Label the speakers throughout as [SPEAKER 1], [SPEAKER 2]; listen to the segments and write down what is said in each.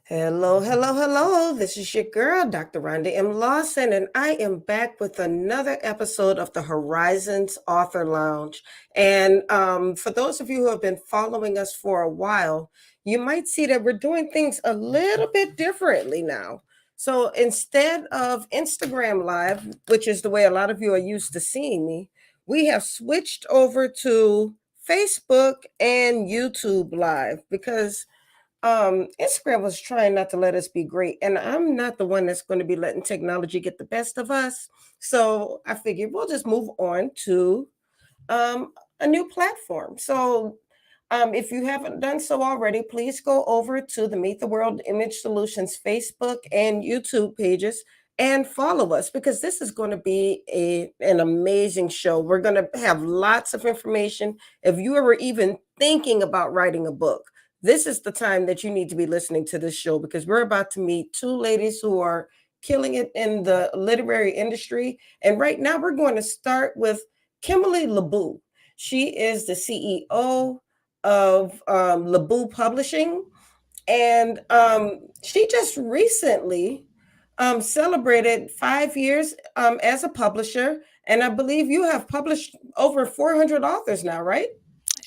[SPEAKER 1] Hello, hello, hello. This is your girl, Dr. Rhonda M. Lawson, and I am back with another episode of the Horizons Author Lounge. And for those of you who have been following us for a while, you might see that we're doing things a little bit differently now. So instead of Instagram Live, which is the way a lot of you are used to seeing me, we have switched over to Facebook and YouTube Live because Instagram was trying not to let us be great, and I'm not the one that's going to be letting technology get the best of us. So I figured we'll just move on to a new platform. So if you haven't done so already, please go over to the Meet the World Image Solutions Facebook and YouTube pages and follow us, because this is going to be an amazing show. We're going to have lots of information. If you were even thinking about writing a book, this is the time that you need to be listening to this show, because we're about to meet two ladies who are killing it in the literary industry. And right now we're going to start with Kimmoly LaBoo. She is the CEO of LaBoo Publishing, and she just recently celebrated 5 years as a publisher. And I believe you have published over 400 authors now, right?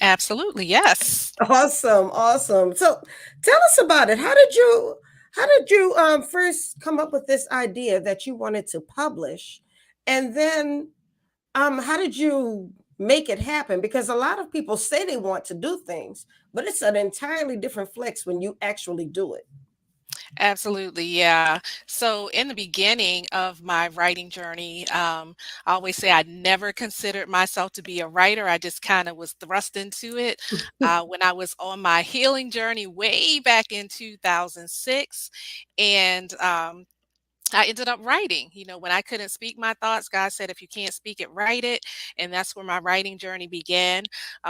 [SPEAKER 2] Absolutely, yes.
[SPEAKER 1] Awesome, awesome. So tell us about it. How did you first come up with this idea that you wanted to publish? And then how did you make it happen? Because a lot of people say they want to do things, but it's an entirely different flex when you actually do it.
[SPEAKER 2] Absolutely, yeah. So in the beginning of my writing journey, I always say I never considered myself to be a writer. I just kind of was thrust into it when I was on my healing journey way back in 2006. And I ended up writing. When I couldn't speak my thoughts, God said, if you can't speak it, write it. And that's where my writing journey began.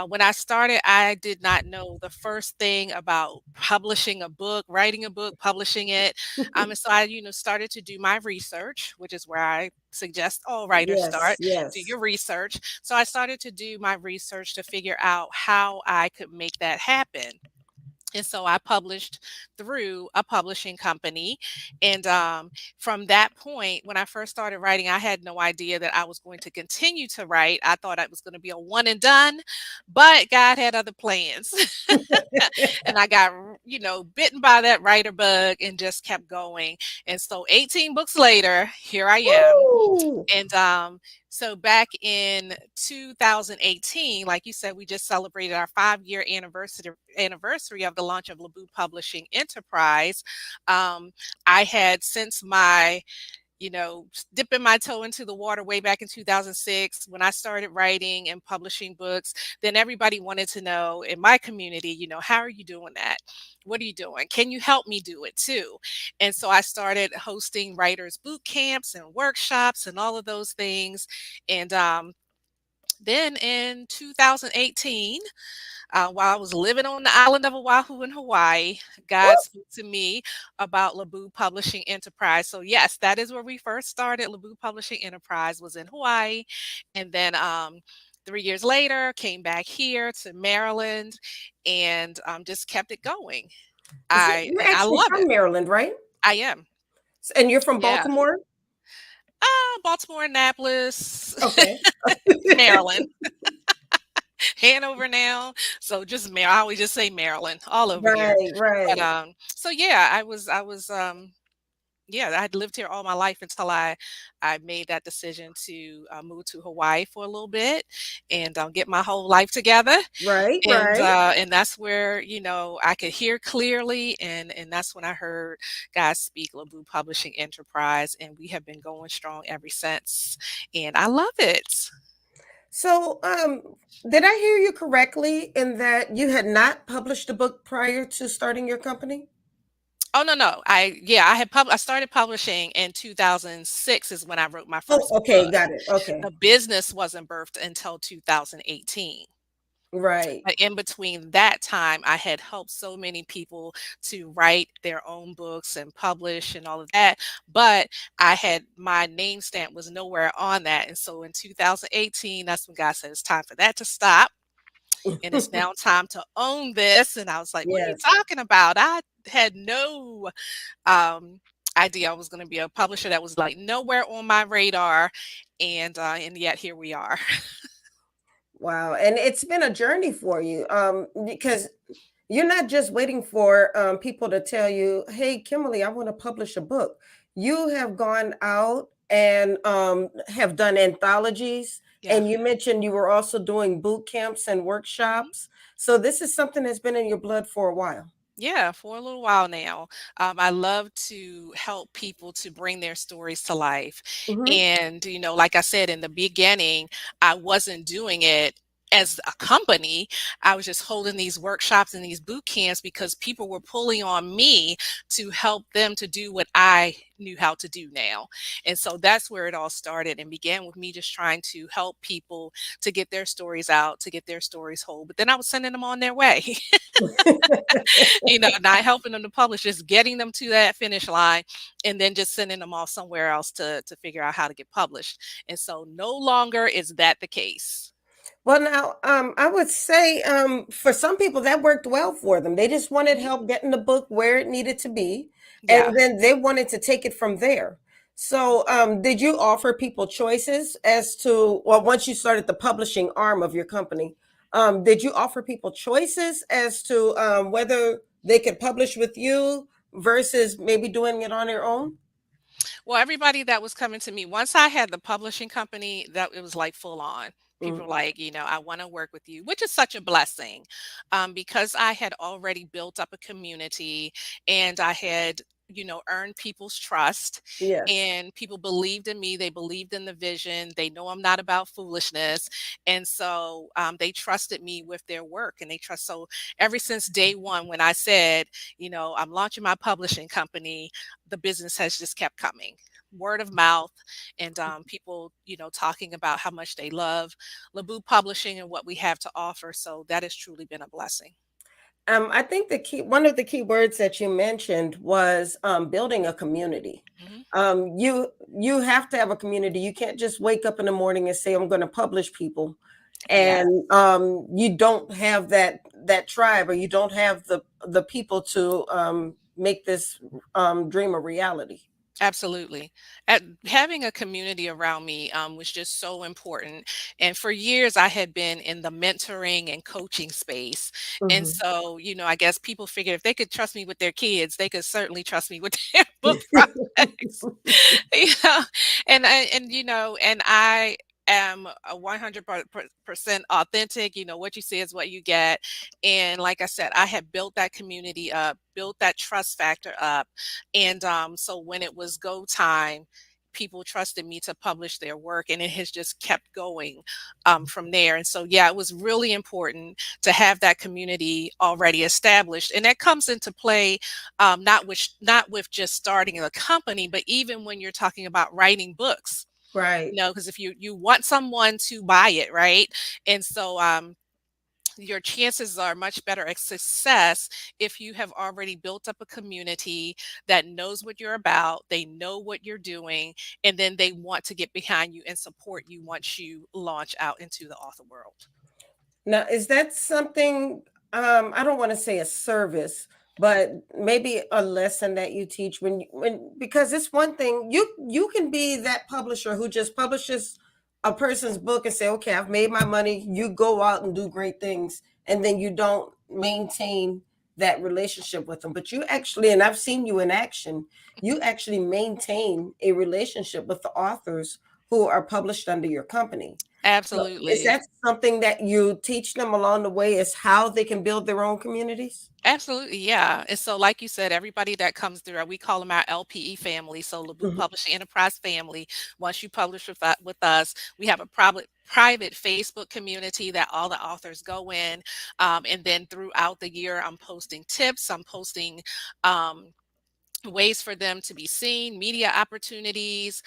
[SPEAKER 2] When I started, I did not know the first thing about publishing a book, writing a book, publishing it. And so I, started to do my research, which is where I suggest all writers
[SPEAKER 1] Yes,
[SPEAKER 2] start. Do
[SPEAKER 1] yes.
[SPEAKER 2] your research. So I started to do my research to figure out how I could make that happen. And so I published through a publishing company. And from that point, when I first started writing, I had no idea that I was going to continue to write. I thought it was going to be a one and done, but God had other plans. And I got, bitten by that writer bug and just kept going. And so 18 books later, here I am.
[SPEAKER 1] Woo!
[SPEAKER 2] And so back in 2018, like you said, we just celebrated our 5-year anniversary of the launch of LaBoo Publishing Enterprise. I had since my dipping my toe into the water way back in 2006 when I started writing and publishing books. Then everybody wanted to know in my community, how are you doing that? What are you doing? Can you help me do it too? And so I started hosting writers boot camps and workshops and all of those things. And then in 2018, while I was living on the island of Oahu in Hawaii, God spoke to me about LaBoo Publishing Enterprise. So yes, that is where we first started. LaBoo Publishing Enterprise was in Hawaii, and then 3 years later, came back here to Maryland, and just kept it going.
[SPEAKER 1] So
[SPEAKER 2] I
[SPEAKER 1] you're
[SPEAKER 2] and I
[SPEAKER 1] actually
[SPEAKER 2] love
[SPEAKER 1] from
[SPEAKER 2] it.
[SPEAKER 1] Maryland, right?
[SPEAKER 2] I am.
[SPEAKER 1] And you're from
[SPEAKER 2] Yeah.
[SPEAKER 1] Baltimore?
[SPEAKER 2] Baltimore, Annapolis,
[SPEAKER 1] Okay.
[SPEAKER 2] Maryland, Hanover now. So just I always just say Maryland, all over here.
[SPEAKER 1] Right,
[SPEAKER 2] But
[SPEAKER 1] right.
[SPEAKER 2] so yeah, I was yeah, I had lived here all my life until I made that decision to move to Hawaii for a little bit and get my whole life together.
[SPEAKER 1] Right,
[SPEAKER 2] And
[SPEAKER 1] right.
[SPEAKER 2] that's where I could hear clearly, and that's when I heard God speak LaBoo Publishing Enterprise, and we have been going strong ever since. And I love it.
[SPEAKER 1] So, did I hear you correctly in that you had not published a book prior to starting your company?
[SPEAKER 2] Oh, no, no. I started publishing in 2006 is when I wrote my
[SPEAKER 1] Oh,
[SPEAKER 2] first
[SPEAKER 1] okay,
[SPEAKER 2] book.
[SPEAKER 1] got it. Okay.
[SPEAKER 2] The business wasn't birthed until 2018.
[SPEAKER 1] Right.
[SPEAKER 2] But in between that time, I had helped so many people to write their own books and publish and all of that. But I had my name stamp was nowhere on that. And so in 2018, that's when God said it's time for that to stop. and it's now time to own this. And I was like, what are you
[SPEAKER 1] Yes.
[SPEAKER 2] talking about? I had no um, idea I was going to be a publisher. That was like nowhere on my radar. And yet here we are.
[SPEAKER 1] Wow. And it's been a journey for you, because you're not just waiting for people to tell you, hey, Kimberly, I want to publish a book. You have gone out and have done anthologies.
[SPEAKER 2] Yeah.
[SPEAKER 1] And you mentioned you were also doing boot camps and
[SPEAKER 2] Mhm.
[SPEAKER 1] workshops. So this is something that's been in your blood for a while.
[SPEAKER 2] Yeah, for a little while now. I love to help people to bring their stories to life.
[SPEAKER 1] Hmm.
[SPEAKER 2] And, like I said in the beginning, I wasn't doing it as a company. I was just holding these workshops and these boot camps because people were pulling on me to help them to do what I knew how to do now. And so that's where it all started and began with me just trying to help people to get their stories out, to get their stories whole. But then I was sending them on their way. Not helping them to publish, just getting them to that finish line and then just sending them off somewhere else to figure out how to get published. And so no longer is that the case.
[SPEAKER 1] Well, now, I would say for some people that worked well for them. They just wanted
[SPEAKER 2] Mhm.
[SPEAKER 1] help getting the book where it needed to be,
[SPEAKER 2] Yeah.
[SPEAKER 1] and then they wanted to take it from there. So, did you offer people choices as to, well, once you started the publishing arm of your company, did you offer people choices as to whether they could publish with you versus maybe doing it on their own?
[SPEAKER 2] Well, everybody that was coming to me, once I had the publishing company, that it was like full on. People were
[SPEAKER 1] Mm,
[SPEAKER 2] like, I want to work with you, which is such a blessing, because I had already built up a community and I had, earned people's trust
[SPEAKER 1] yes.
[SPEAKER 2] and people believed in me. They believed in the vision. They know I'm not about foolishness. And so they trusted me with their work and they trust. So ever since day one, when I said, I'm launching my publishing company, the business has just kept coming, word of mouth, and people talking about how much they love LaBoo Publishing and what we have to offer. So that has truly been a blessing.
[SPEAKER 1] I think one of the key words that you mentioned was building a community.
[SPEAKER 2] Hmm.
[SPEAKER 1] You have to have a community. You can't just wake up in the morning and say, I'm going to publish people.
[SPEAKER 2] Yeah.
[SPEAKER 1] And you don't have that tribe, or you don't have the people to make this dream a reality.
[SPEAKER 2] Absolutely. Having a community around me was just so important. And for years, I had been in the mentoring and coaching space. And
[SPEAKER 1] Mhm.
[SPEAKER 2] so, I guess people figured if they could trust me with their kids, they could certainly trust me with their book projects. Yeah. And I am a 100% authentic. What you see is what you get. And like I said, I had built that community up, built that trust factor up. And so when it was go time, people trusted me to publish their work, and it has just kept going from there. And so, yeah, it was really important to have that community already established, and that comes into play not with just starting a company, but even when you're talking about writing books.
[SPEAKER 1] Right.
[SPEAKER 2] Because if you want someone to buy it, right? And so your chances are much better at success if you have already built up a community that knows what you're about, they know what you're doing, and then they want to get behind you and support you once you launch out into the author world.
[SPEAKER 1] Now, is that something, I don't want to say a service, but maybe a lesson that you teach when because it's one thing, you can be that publisher who just publishes a person's book and say, okay, I've made my money, you go out and do great things, and then you don't maintain that relationship with them. But you actually, and I've seen you in action, you actually maintain a relationship with the authors who are published under your company. So is
[SPEAKER 2] Absolutely.
[SPEAKER 1] that something that you teach them along the way, is how they can build their own communities?
[SPEAKER 2] Absolutely, yeah. And so, like you said, everybody that comes through, we call them our LPE family. So, LaBoo
[SPEAKER 1] Mhm.
[SPEAKER 2] Publishing Enterprise family. Once you publish with us, we have a private Facebook community that all the authors go in. And then throughout the year, I'm posting tips. I'm posting um, ways for them to be seen, media opportunities,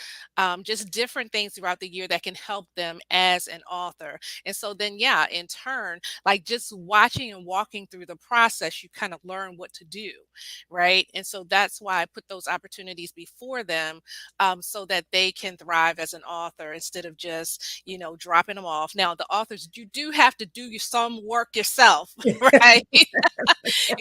[SPEAKER 2] just different things throughout the year that can help them as an author. And so then, yeah, in turn, like just watching and walking through the process, you kind of learn what to do, right? And so that's why I put those opportunities before them, so that they can thrive as an author instead of just, dropping them off. Now, the authors, you do have to do some work yourself, right?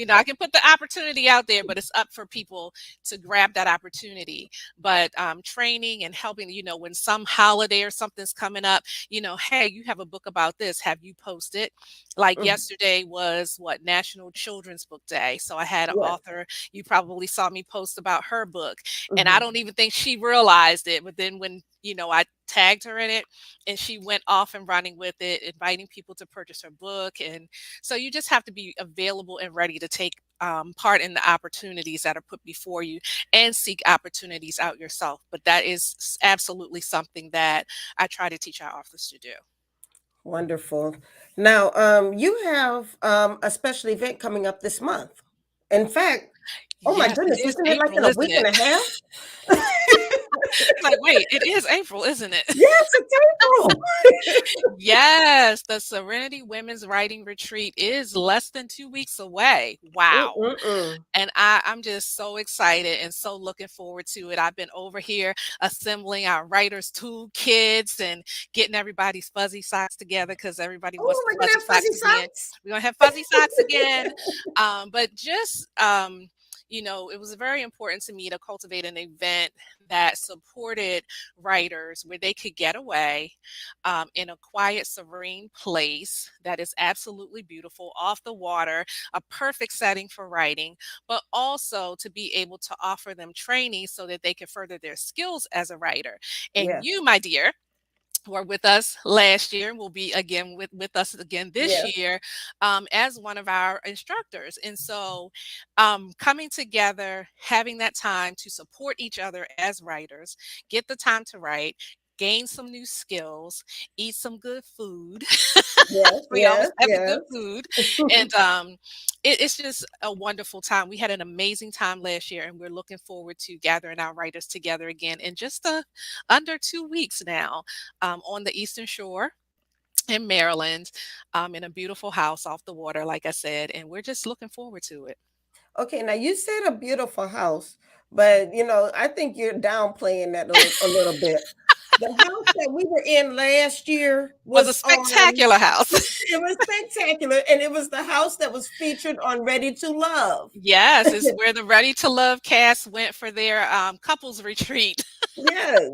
[SPEAKER 2] I can put the opportunity out there, but it's up for people to grab that opportunity. But training and helping, when some holiday or something's coming up, hey, you have a book about this. Have you posted? Like
[SPEAKER 1] Mhm.
[SPEAKER 2] yesterday was what, National Children's Book Day. So I had an
[SPEAKER 1] Yes.
[SPEAKER 2] author, you probably saw me post about her book. And I
[SPEAKER 1] Mhm.
[SPEAKER 2] don't even think she realized it. But then when, I tagged her in it and she went off and running with it, inviting people to purchase her book. And so you just have to be available and ready to take part in the opportunities that are put before you and seek opportunities out yourself. But that is absolutely something that I try to teach our authors to do.
[SPEAKER 1] Wonderful. Now, you have a special event coming up this month. In fact, oh my
[SPEAKER 2] Yes, it
[SPEAKER 1] goodness,
[SPEAKER 2] is
[SPEAKER 1] isn't it like
[SPEAKER 2] April,
[SPEAKER 1] in a
[SPEAKER 2] isn't
[SPEAKER 1] week
[SPEAKER 2] it?
[SPEAKER 1] and a half?
[SPEAKER 2] Like, wait, it is April, isn't it?
[SPEAKER 1] Yes, it's April.
[SPEAKER 2] Yes, the Serenity Women's Writing Retreat is less than 2 weeks away. Wow.
[SPEAKER 1] Mm-mm-mm.
[SPEAKER 2] And I'm just so excited and so looking forward to it. I've been over here assembling our writers' toolkits and getting everybody's fuzzy socks together because everybody wants
[SPEAKER 1] Oh,
[SPEAKER 2] the
[SPEAKER 1] we're gonna
[SPEAKER 2] fuzzy
[SPEAKER 1] have fuzzy
[SPEAKER 2] socks again.
[SPEAKER 1] socks.
[SPEAKER 2] We're gonna have fuzzy socks again. But just it was very important to me to cultivate an event that supported writers where they could get away in a quiet, serene place that is absolutely beautiful, off the water, a perfect setting for writing, but also to be able to offer them training so that they can further their skills as a writer. And
[SPEAKER 1] Yes,
[SPEAKER 2] you, my dear, were with us last year and will be again with us again this
[SPEAKER 1] yes,
[SPEAKER 2] year, as one of our instructors. And so coming together, having that time to support each other as writers, get the time to write, gain some new skills, eat some good food.
[SPEAKER 1] yes,
[SPEAKER 2] We always
[SPEAKER 1] yes,
[SPEAKER 2] have the good
[SPEAKER 1] yes.
[SPEAKER 2] food. And it's just a wonderful time. We had an amazing time last year, and we're looking forward to gathering our writers together again in just under 2 weeks now, on the Eastern Shore in Maryland, in a beautiful house off the water, like I said. And we're just looking forward to it.
[SPEAKER 1] Okay, now you said a beautiful house, but I think you're downplaying that a little bit. The house that we were in last year
[SPEAKER 2] Was a
[SPEAKER 1] was on,
[SPEAKER 2] spectacular house.
[SPEAKER 1] it was spectacular, and it was the house that was featured on Ready to Love.
[SPEAKER 2] Yes, it's where the Ready to Love cast went for their couples retreat.
[SPEAKER 1] Yes.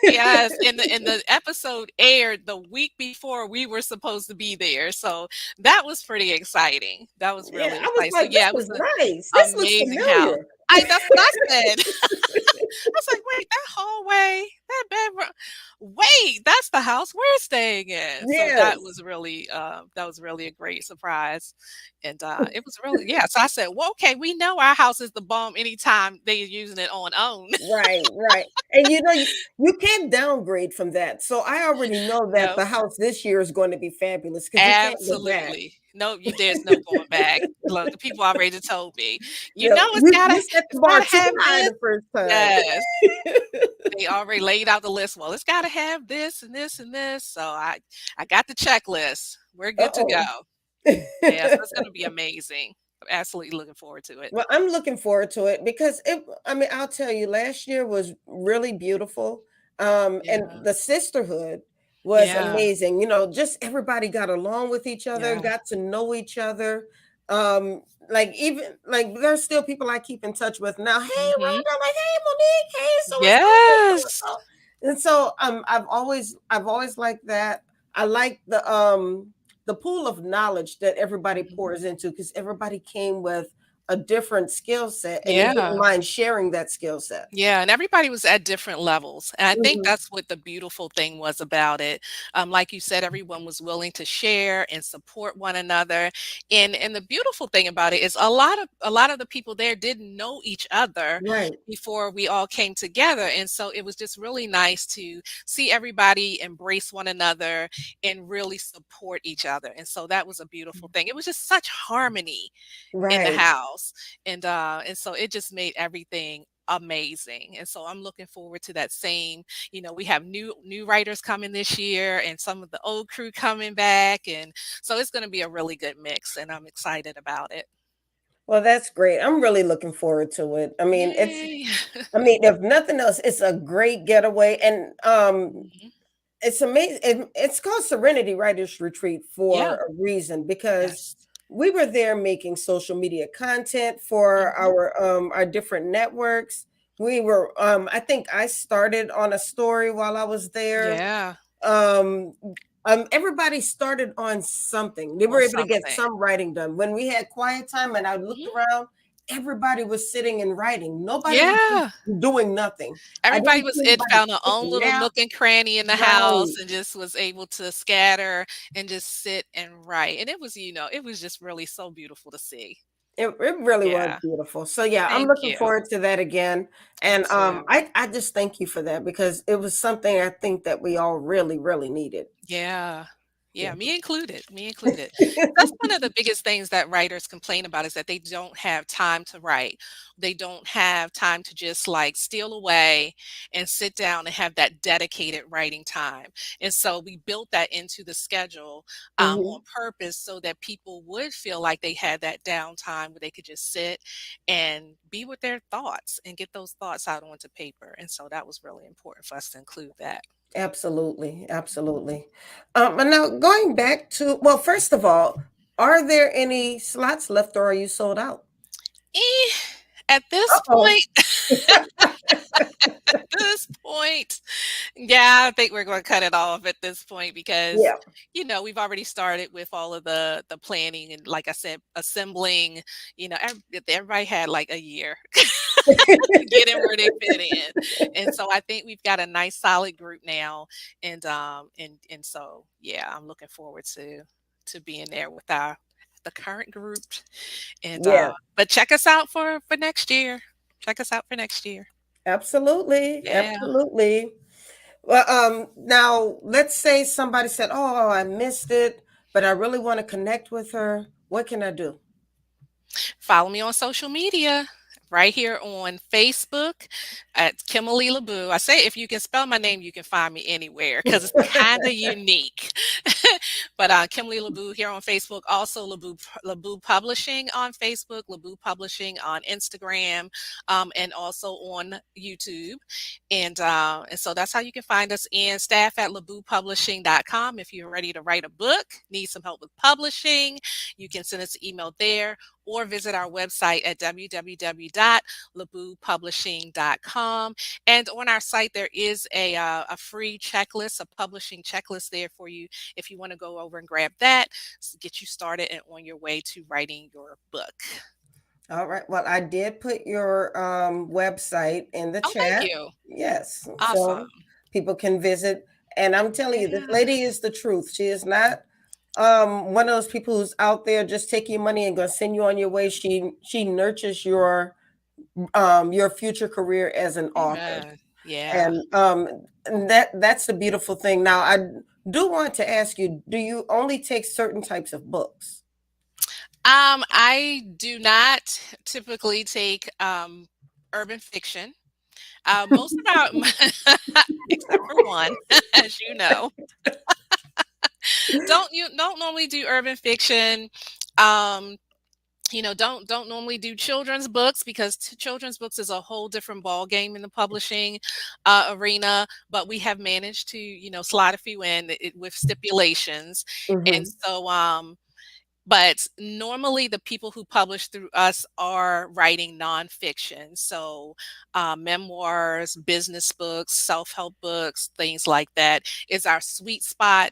[SPEAKER 2] Yes, and the episode aired the week before we were supposed to be there, so that was pretty exciting. That was
[SPEAKER 1] Yeah,
[SPEAKER 2] really
[SPEAKER 1] I was
[SPEAKER 2] exciting. So,
[SPEAKER 1] like, this
[SPEAKER 2] yeah, it was
[SPEAKER 1] is
[SPEAKER 2] an
[SPEAKER 1] nice. This looks
[SPEAKER 2] amazing house.
[SPEAKER 1] familiar.
[SPEAKER 2] That's what I said. I was like, "Wait, that hallway, that bedroom, wait, that's the house we're staying in." So
[SPEAKER 1] Yes.
[SPEAKER 2] that was really a great surprise, and, it was really, yeah, so I said, "Well, okay, we know our house is the bomb anytime they're using it on own."
[SPEAKER 1] Right, right. And you can't downgrade from that. So I already know that
[SPEAKER 2] No.
[SPEAKER 1] the house this year is going to be fabulous because you can't go back.
[SPEAKER 2] Absolutely. No, there's no going back. Look, the people already told me,
[SPEAKER 1] You set the
[SPEAKER 2] it's
[SPEAKER 1] bar
[SPEAKER 2] gotta
[SPEAKER 1] too
[SPEAKER 2] have
[SPEAKER 1] high
[SPEAKER 2] this."
[SPEAKER 1] the first time.
[SPEAKER 2] Yes. They already laid out the list. Well, it's gotta have this and this and this. So I got the checklist. We're good to go.
[SPEAKER 1] Uh-oh.
[SPEAKER 2] Yeah, so it's gonna be amazing. I'm absolutely looking forward to it.
[SPEAKER 1] Well, I'm looking forward to it because I mean, I'll tell you, last year was really beautiful. And
[SPEAKER 2] Yeah.
[SPEAKER 1] the sisterhood was
[SPEAKER 2] Yeah.
[SPEAKER 1] amazing. Just everybody got along with each other,
[SPEAKER 2] Yeah.
[SPEAKER 1] got to know each other. Like even like there's still people I keep in touch with now. Hey,
[SPEAKER 2] Mhm.
[SPEAKER 1] Rhonda, like, hey, Monique, hey, so and so, hey, so and
[SPEAKER 2] Yes.
[SPEAKER 1] so. And so I've always liked that. I like the pool of knowledge that everybody
[SPEAKER 2] Mhm.
[SPEAKER 1] pours into because everybody came with a different skill set and they didn't
[SPEAKER 2] Yeah.
[SPEAKER 1] mind sharing that skill set.
[SPEAKER 2] Yeah, and everybody was at different levels. And I think
[SPEAKER 1] Mhm.
[SPEAKER 2] that's what the beautiful thing was about it. Like you said, everyone was willing to share and support one another. And the beautiful thing about it is a lot of the people there didn't know each other
[SPEAKER 1] Right,
[SPEAKER 2] before we all came together. And so it was just really nice to see everybody embrace one another and really support each other. And so that was a beautiful thing. It was just such harmony in the
[SPEAKER 1] right.
[SPEAKER 2] house. house, and so it just made everything amazing. And so I'm looking forward to that same, we have new writers coming this year and some of the old crew coming back, and so it's going to be a really good mix, and I'm excited about it.
[SPEAKER 1] Well, that's great. I'm really looking forward to it.
[SPEAKER 2] Yay.
[SPEAKER 1] If nothing else, it's a great getaway, and
[SPEAKER 2] Mhm.
[SPEAKER 1] it's amazing. It's called Serenity Writers Retreat
[SPEAKER 2] Yeah.
[SPEAKER 1] for a reason, because
[SPEAKER 2] Yes.
[SPEAKER 1] we were there making social media content for
[SPEAKER 2] Mhm.
[SPEAKER 1] our different networks. We were I think I started on a story while I was there.
[SPEAKER 2] Yeah.
[SPEAKER 1] Um Everybody started on something. They
[SPEAKER 2] On
[SPEAKER 1] were able to get
[SPEAKER 2] something.
[SPEAKER 1] some writing done. When we had quiet time and I looked
[SPEAKER 2] Mhm.
[SPEAKER 1] around, everybody was sitting and writing. Nobody was
[SPEAKER 2] Yeah.
[SPEAKER 1] doing nothing. I
[SPEAKER 2] Everybody
[SPEAKER 1] didn't
[SPEAKER 2] was
[SPEAKER 1] see
[SPEAKER 2] it
[SPEAKER 1] anybody
[SPEAKER 2] found their own
[SPEAKER 1] taking
[SPEAKER 2] little
[SPEAKER 1] naps.
[SPEAKER 2] nook and cranny in the
[SPEAKER 1] Right.
[SPEAKER 2] house and just was able to scatter and just sit and write. And it was, it was just really so beautiful to see.
[SPEAKER 1] It really was
[SPEAKER 2] Yeah.
[SPEAKER 1] beautiful. So yeah, I'm
[SPEAKER 2] Thank
[SPEAKER 1] looking
[SPEAKER 2] you.
[SPEAKER 1] forward to that again.
[SPEAKER 2] Me
[SPEAKER 1] And
[SPEAKER 2] too.
[SPEAKER 1] I just thank you for that, because it was something I think that we all really, really needed.
[SPEAKER 2] Yeah.
[SPEAKER 1] Yeah.
[SPEAKER 2] Yeah, me included, me included. That's one of the biggest things that writers complain about is that they don't have time to write. They don't have time to just like steal away and sit down and have that dedicated writing time. And so we built that into the schedule on
[SPEAKER 1] Mhm.
[SPEAKER 2] purpose so that people would feel like they had that downtime where they could just sit and be with their thoughts and get those thoughts out onto paper. And so that was really important for us to include that.
[SPEAKER 1] Absolutely, absolutely. And now going back to, well, first of all, are there any slots left, or are you sold out?
[SPEAKER 2] Eh, at this
[SPEAKER 1] Uh-oh.
[SPEAKER 2] point, this point, yeah, I think we're going to cut it off at this point because,
[SPEAKER 1] Yeah.
[SPEAKER 2] we've already started with all of the planning and, like I said, assembling. Everybody had like a year to get in where they fit in, and so I think we've got a nice solid group now, and so yeah, I'm looking forward to being there with the current group, and
[SPEAKER 1] Yeah,
[SPEAKER 2] but check us out for next year. Check us out for next year.
[SPEAKER 1] absolutely,
[SPEAKER 2] Yeah.
[SPEAKER 1] absolutely. Well, now let's say somebody said, "Oh, I missed it, but I really want to connect with her. What can I do?"
[SPEAKER 2] Follow me on social media right here on Facebook at Kimmoly LaBoo. I say if you can spell my name, you can find me anywhere because it's kind of unique. But Kimmoly LaBoo here on Facebook, also LaBoo Publishing on Facebook, LaBoo Publishing on Instagram, and also on YouTube. And so that's how you can find us, and staff at LaBooPublishing.com. If you're ready to write a book, need some help with publishing, you can send us an email there or visit our website at www.laboopublishing.com. And on our site, there is a free checklist, a publishing checklist there for you if you want to go over and grab that, get you started and on your way to writing your book.
[SPEAKER 1] All right. Well, I did put your website in the
[SPEAKER 2] Oh, thank
[SPEAKER 1] chat.
[SPEAKER 2] you.
[SPEAKER 1] Yes.
[SPEAKER 2] Awesome.
[SPEAKER 1] So people can visit. And I'm telling you, this
[SPEAKER 2] Yeah.
[SPEAKER 1] lady is the truth. She is not one of those people who's out there just taking your money and gonna send you on your way. She nurtures your future career as an author.
[SPEAKER 2] Amen. Yeah.
[SPEAKER 1] And that's the beautiful thing. Now I do want to ask you, do you only take certain types of books?
[SPEAKER 2] I do not typically take urban fiction. Most of our, except for one, as you know, don't normally do urban fiction. Um, don't normally do children's books because children's books is a whole different ball game in the publishing arena. But we have managed to, slide a few in with stipulations, and
[SPEAKER 1] Mhm.
[SPEAKER 2] so but normally, the people who publish through us are writing nonfiction. So, memoirs, business books, self help books, things like that is our sweet spot.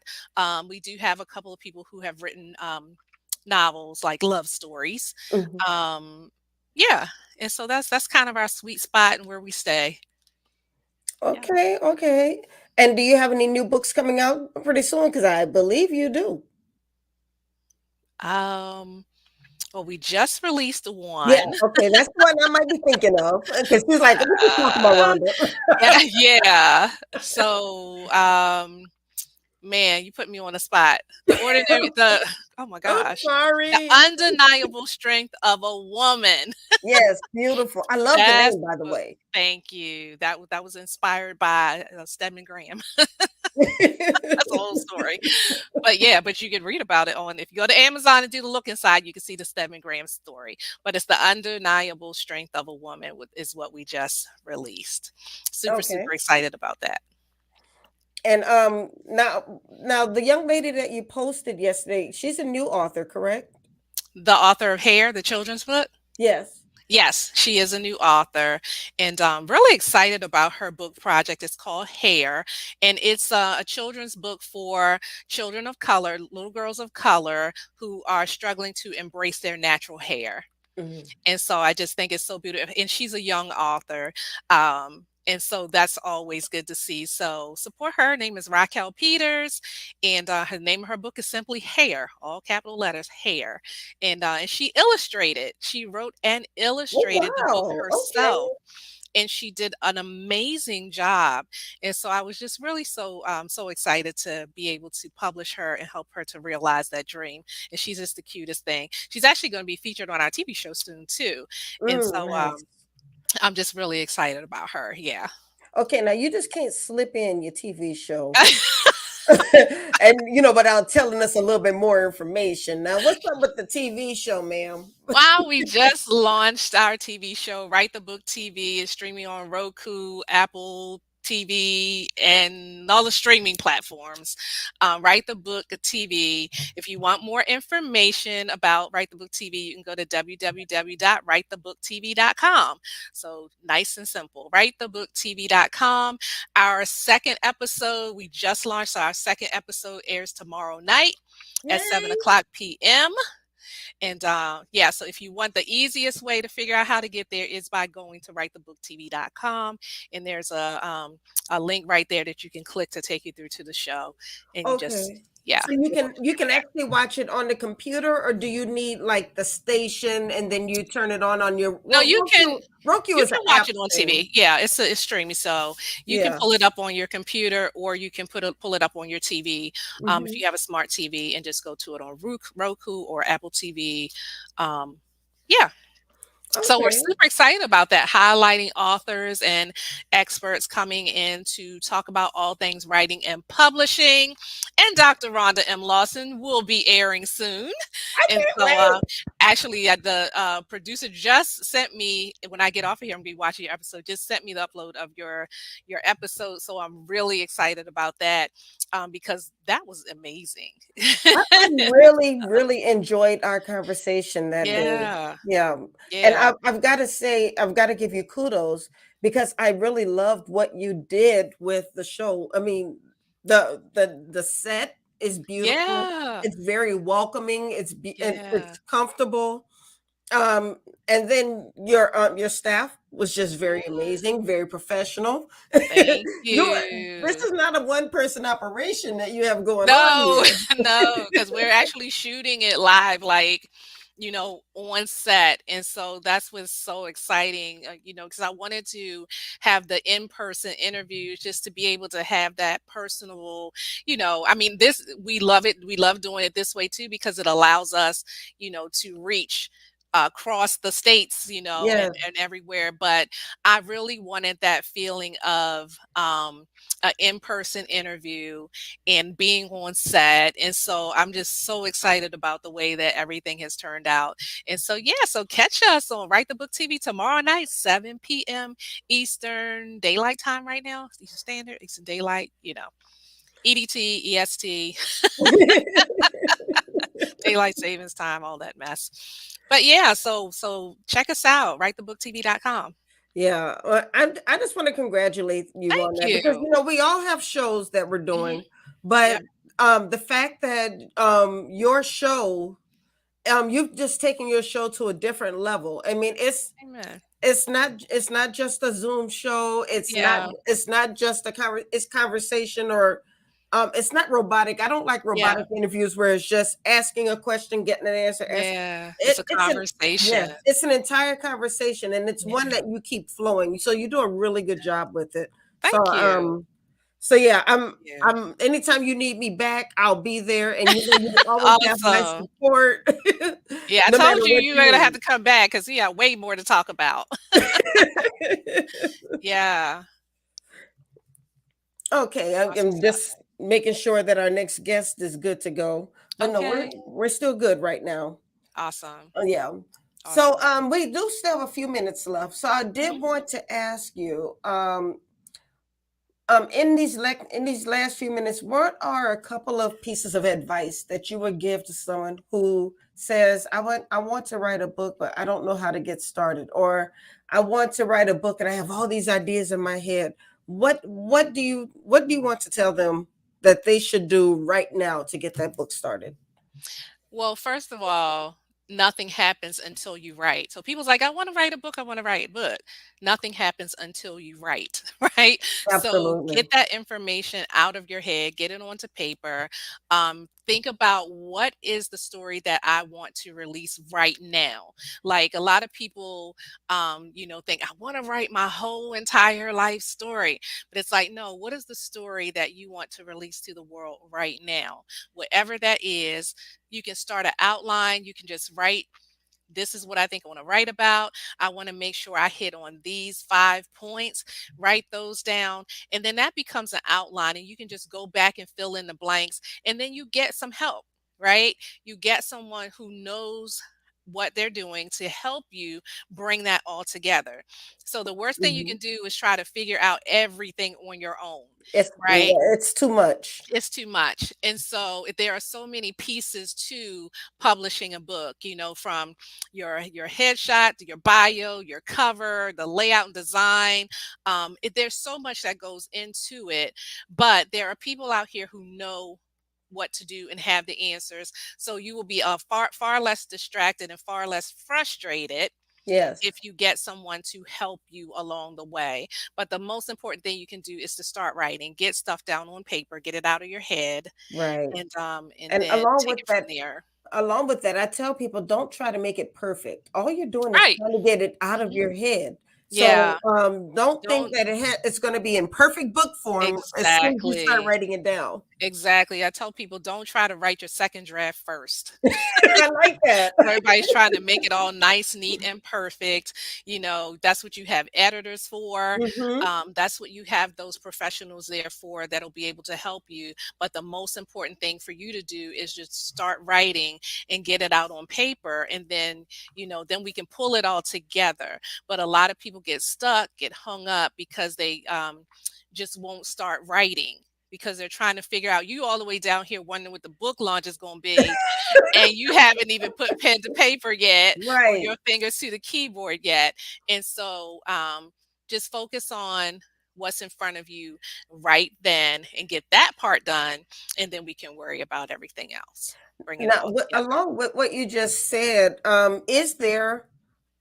[SPEAKER 2] We do have a couple of people who have written novels like love stories.
[SPEAKER 1] Mhm.
[SPEAKER 2] Um, yeah. And so that's kind of our sweet spot and where we stay. Yeah.
[SPEAKER 1] Okay, okay. And do you have any new books coming out pretty soon? Because I believe you do.
[SPEAKER 2] Um, well, we just released
[SPEAKER 1] Yeah,
[SPEAKER 2] one.
[SPEAKER 1] okay, that's the one I might be thinking of. Because she's like, "What you talking about,
[SPEAKER 2] Uh,
[SPEAKER 1] Rhonda?"
[SPEAKER 2] yeah, yeah. So, Man, you put me on the spot. The ordinary, the oh my
[SPEAKER 1] I'm
[SPEAKER 2] gosh, the
[SPEAKER 1] sorry.
[SPEAKER 2] undeniable strength of a woman.
[SPEAKER 1] Yes, beautiful. I love the
[SPEAKER 2] That's
[SPEAKER 1] name, by the
[SPEAKER 2] the book.
[SPEAKER 1] way.
[SPEAKER 2] Thank you. That was inspired by Stedman Graham. That's a whole story. But yeah, but you can read about it on if you go to Amazon and do the look inside, you can see the Stedman Graham story. But it's the undeniable strength of a woman is what we just released. Super,
[SPEAKER 1] Okay.
[SPEAKER 2] super excited about that.
[SPEAKER 1] And now the young lady that you posted yesterday, she's a new author, correct?
[SPEAKER 2] The author of Hair, the children's book.
[SPEAKER 1] Yes.
[SPEAKER 2] Yes, she is a new author, and really excited about her book project. It's called Hair, and it's a children's book for children of color, little girls of color who are struggling to embrace their natural hair.
[SPEAKER 1] Mhm.
[SPEAKER 2] And so I just think it's so beautiful. And she's a young author. And so that's always good to see. So support her. Her name is Raquel Peters, and her name of her book is simply Hair, all capital letters, Hair. And she illustrated. She wrote and
[SPEAKER 1] Oh,
[SPEAKER 2] illustrated the book
[SPEAKER 1] wow. Okay.
[SPEAKER 2] herself, and she did an amazing job. And so I was just really so excited to be able to publish her and help her to realize that dream. And she's just the cutest thing. She's actually going to be featured on our TV show soon too. And so
[SPEAKER 1] Nice.
[SPEAKER 2] I'm just really excited about her. Yeah.
[SPEAKER 1] Okay, now you just can't slip in your TV show. And without telling us a little bit more information. Now, what's up with the TV show, ma'am?
[SPEAKER 2] Wow, we just launched our TV show, Write the Book TV. Is streaming on Roku, Apple TV, and all the streaming platforms. Write the Book TV. If you want more information about Write the Book TV, you can go to www.writethebooktv.com. So nice and simple. Writethebooktv.com. Our second episode, we just launched. So our second episode airs tomorrow night at 7
[SPEAKER 1] Yay.
[SPEAKER 2] o'clock p.m. And yeah, so if you want the easiest way to figure out how to get there is by going to writethebooktv.com. And there's a link right there that you can click to take you through to the show. And you just,
[SPEAKER 1] Okay.
[SPEAKER 2] yeah,
[SPEAKER 1] So you
[SPEAKER 2] you'll
[SPEAKER 1] can
[SPEAKER 2] go
[SPEAKER 1] you
[SPEAKER 2] from
[SPEAKER 1] can
[SPEAKER 2] there.
[SPEAKER 1] actually watch it on the computer, or do you need like the station and then you turn it on your
[SPEAKER 2] No,
[SPEAKER 1] Roku
[SPEAKER 2] you
[SPEAKER 1] is an
[SPEAKER 2] can watch
[SPEAKER 1] app
[SPEAKER 2] it on
[SPEAKER 1] thing.
[SPEAKER 2] TV. Yeah, it's streaming, so you can
[SPEAKER 1] Yeah.
[SPEAKER 2] pull it up on your computer, or you can pull it up on your TV, if
[SPEAKER 1] Hmm.
[SPEAKER 2] you have a smart TV, and just go to it on Roku or Apple TV. Um, yeah, so we're
[SPEAKER 1] Okay.
[SPEAKER 2] super excited about that, highlighting authors and experts coming in to talk about all things writing and publishing. And Dr. Rhonda M. Lawson will be airing soon.
[SPEAKER 1] I
[SPEAKER 2] And
[SPEAKER 1] can't
[SPEAKER 2] so
[SPEAKER 1] wait.
[SPEAKER 2] actually the producer just sent me, when I get off of here and be watching your episode, just sent me the upload of your episode. So I'm really excited about that, because that was amazing.
[SPEAKER 1] I really, really enjoyed our conversation that day.
[SPEAKER 2] Yeah.
[SPEAKER 1] Yeah. And
[SPEAKER 2] Yeah.
[SPEAKER 1] I've got to say, I've got to give you kudos because I really loved what you did with the show. I mean, the set is beautiful.
[SPEAKER 2] Yeah.
[SPEAKER 1] It's very welcoming. And
[SPEAKER 2] Yeah.
[SPEAKER 1] it's comfortable. And then your staff was just very amazing, very professional.
[SPEAKER 2] Thank
[SPEAKER 1] you This
[SPEAKER 2] you.
[SPEAKER 1] is not a one person operation that you have going on
[SPEAKER 2] No,
[SPEAKER 1] here.
[SPEAKER 2] no, because we're actually shooting it live, like, on set. And so that's what's so exciting, because I wanted to have the in-person interviews just to be able to have that personal, I mean, we love it. We love doing it this way too, because it allows us, to reach across the states,
[SPEAKER 1] Yes.
[SPEAKER 2] and everywhere. But I really wanted that feeling of an in-person interview and being on set. And so I'm just so excited about the way that everything has turned out. And so, yeah, so catch us on Write the Book TV tomorrow night, 7 p.m. Eastern Daylight Time right now. Eastern Standard, Eastern Daylight, EDT, EST, Daylight Savings Time, all that mess. But yeah, so check us out, writethebooktv.com.
[SPEAKER 1] Yeah, well, I just want to congratulate you on
[SPEAKER 2] Thank
[SPEAKER 1] that because
[SPEAKER 2] you.
[SPEAKER 1] we all have shows that we're
[SPEAKER 2] Mhm.
[SPEAKER 1] doing, but
[SPEAKER 2] Yep.
[SPEAKER 1] the fact that your show, you've just taken your show to a different level. I mean,
[SPEAKER 2] Amen.
[SPEAKER 1] it's not just a Zoom show.
[SPEAKER 2] Yeah.
[SPEAKER 1] It's not just it's conversation, or it's not robotic. I don't like
[SPEAKER 2] Yeah.
[SPEAKER 1] robotic interviews where it's just asking a question, getting an answer.
[SPEAKER 2] Yeah. It's a
[SPEAKER 1] It's an Yes,
[SPEAKER 2] conversation.
[SPEAKER 1] it's an entire conversation, and it's one
[SPEAKER 2] Yeah.
[SPEAKER 1] that you keep flowing. So you do a really good job with it. So
[SPEAKER 2] Thank you.
[SPEAKER 1] So yeah,
[SPEAKER 2] Yeah.
[SPEAKER 1] I'm anytime you need me back, I'll be there, and you know you always have my
[SPEAKER 2] Awesome.
[SPEAKER 1] support,
[SPEAKER 2] Yeah, I
[SPEAKER 1] no
[SPEAKER 2] told
[SPEAKER 1] matter
[SPEAKER 2] you
[SPEAKER 1] what
[SPEAKER 2] you're
[SPEAKER 1] you
[SPEAKER 2] gonna have
[SPEAKER 1] need.
[SPEAKER 2] to come back because we got way more to talk about. Yeah.
[SPEAKER 1] Okay,
[SPEAKER 2] That's
[SPEAKER 1] I'm
[SPEAKER 2] what's up.
[SPEAKER 1] just making sure that our next guest is good to go. But no,
[SPEAKER 2] Okay.
[SPEAKER 1] we're still good right now.
[SPEAKER 2] Awesome.
[SPEAKER 1] Yeah. So
[SPEAKER 2] Awesome.
[SPEAKER 1] we do still have a few minutes left. So I
[SPEAKER 2] Mhm.
[SPEAKER 1] did want to ask you, in these last few minutes, what are a couple of pieces of advice that you would give to someone who says, I want to write a book, but I don't know how to get started, or I want to write a book and I have all these ideas in my head. What do you want to tell them that they should do right now to get that book started?
[SPEAKER 2] Well, first of all, nothing happens until you write. So people's like, I want to write a book, I want to write a book. Nothing happens until you write, right? So
[SPEAKER 1] Absolutely.
[SPEAKER 2] get that information out of your head, get it onto paper. Think about what is the story that I want to release right now. Like a lot of people, think I want to write my whole entire life story, but it's like, no, what is the story that you want to release to the world right now? Whatever that is, you can start an outline. You can just write, this is what I think I want to write about. I want to make sure I hit on these 5 points, write those down. And then that becomes an outline, and you can just go back and fill in the blanks. And then you get some help, right? You get someone who knows what they're doing to help you bring that all together. So the worst thing you
[SPEAKER 1] Mhm.
[SPEAKER 2] can do is try to figure out everything on your own,
[SPEAKER 1] It's
[SPEAKER 2] right?
[SPEAKER 1] it's too much.
[SPEAKER 2] It's too much. And so there are so many pieces to publishing a book, from your headshot to your bio, your cover, the layout and design. There's so much that goes into it, but there are people out here who know what to do and have the answers. So you will be far less distracted and far less frustrated
[SPEAKER 1] Yes.
[SPEAKER 2] if you get someone to help you along the way. But the most important thing you can do is to start writing, get stuff down on paper, get it out of your head,
[SPEAKER 1] Right.
[SPEAKER 2] and
[SPEAKER 1] And
[SPEAKER 2] then take it from there.
[SPEAKER 1] along with that, I tell people don't try to make it perfect. All you're doing is
[SPEAKER 2] Right.
[SPEAKER 1] trying to get it out of
[SPEAKER 2] Mhm.
[SPEAKER 1] your head. So
[SPEAKER 2] Yeah.
[SPEAKER 1] don't think
[SPEAKER 2] Don't
[SPEAKER 1] that it's going to be in perfect book form as soon as you start
[SPEAKER 2] exactly.
[SPEAKER 1] writing it down.
[SPEAKER 2] Exactly. I tell people don't try to write your second draft first.
[SPEAKER 1] I like that.
[SPEAKER 2] Everybody's trying to make it all nice, neat, and perfect. That's what you have editors for.
[SPEAKER 1] Hmm.
[SPEAKER 2] That's what you have those professionals there for that'll be able to help you. But the most important thing for you to do is just start writing and get it out on paper. And then we can pull it all together. But a lot of people get stuck, get hung up because they just won't start writing. Because they're trying to figure out you all the way down here wondering what the book launch is going to be, and you haven't even put pen to paper yet or
[SPEAKER 1] Right.
[SPEAKER 2] your fingers to the keyboard yet. And so just focus on what's in front of you right then and get that part done. And then we can worry about everything else, bringing it
[SPEAKER 1] Now,
[SPEAKER 2] all together.
[SPEAKER 1] along with what you just said, is there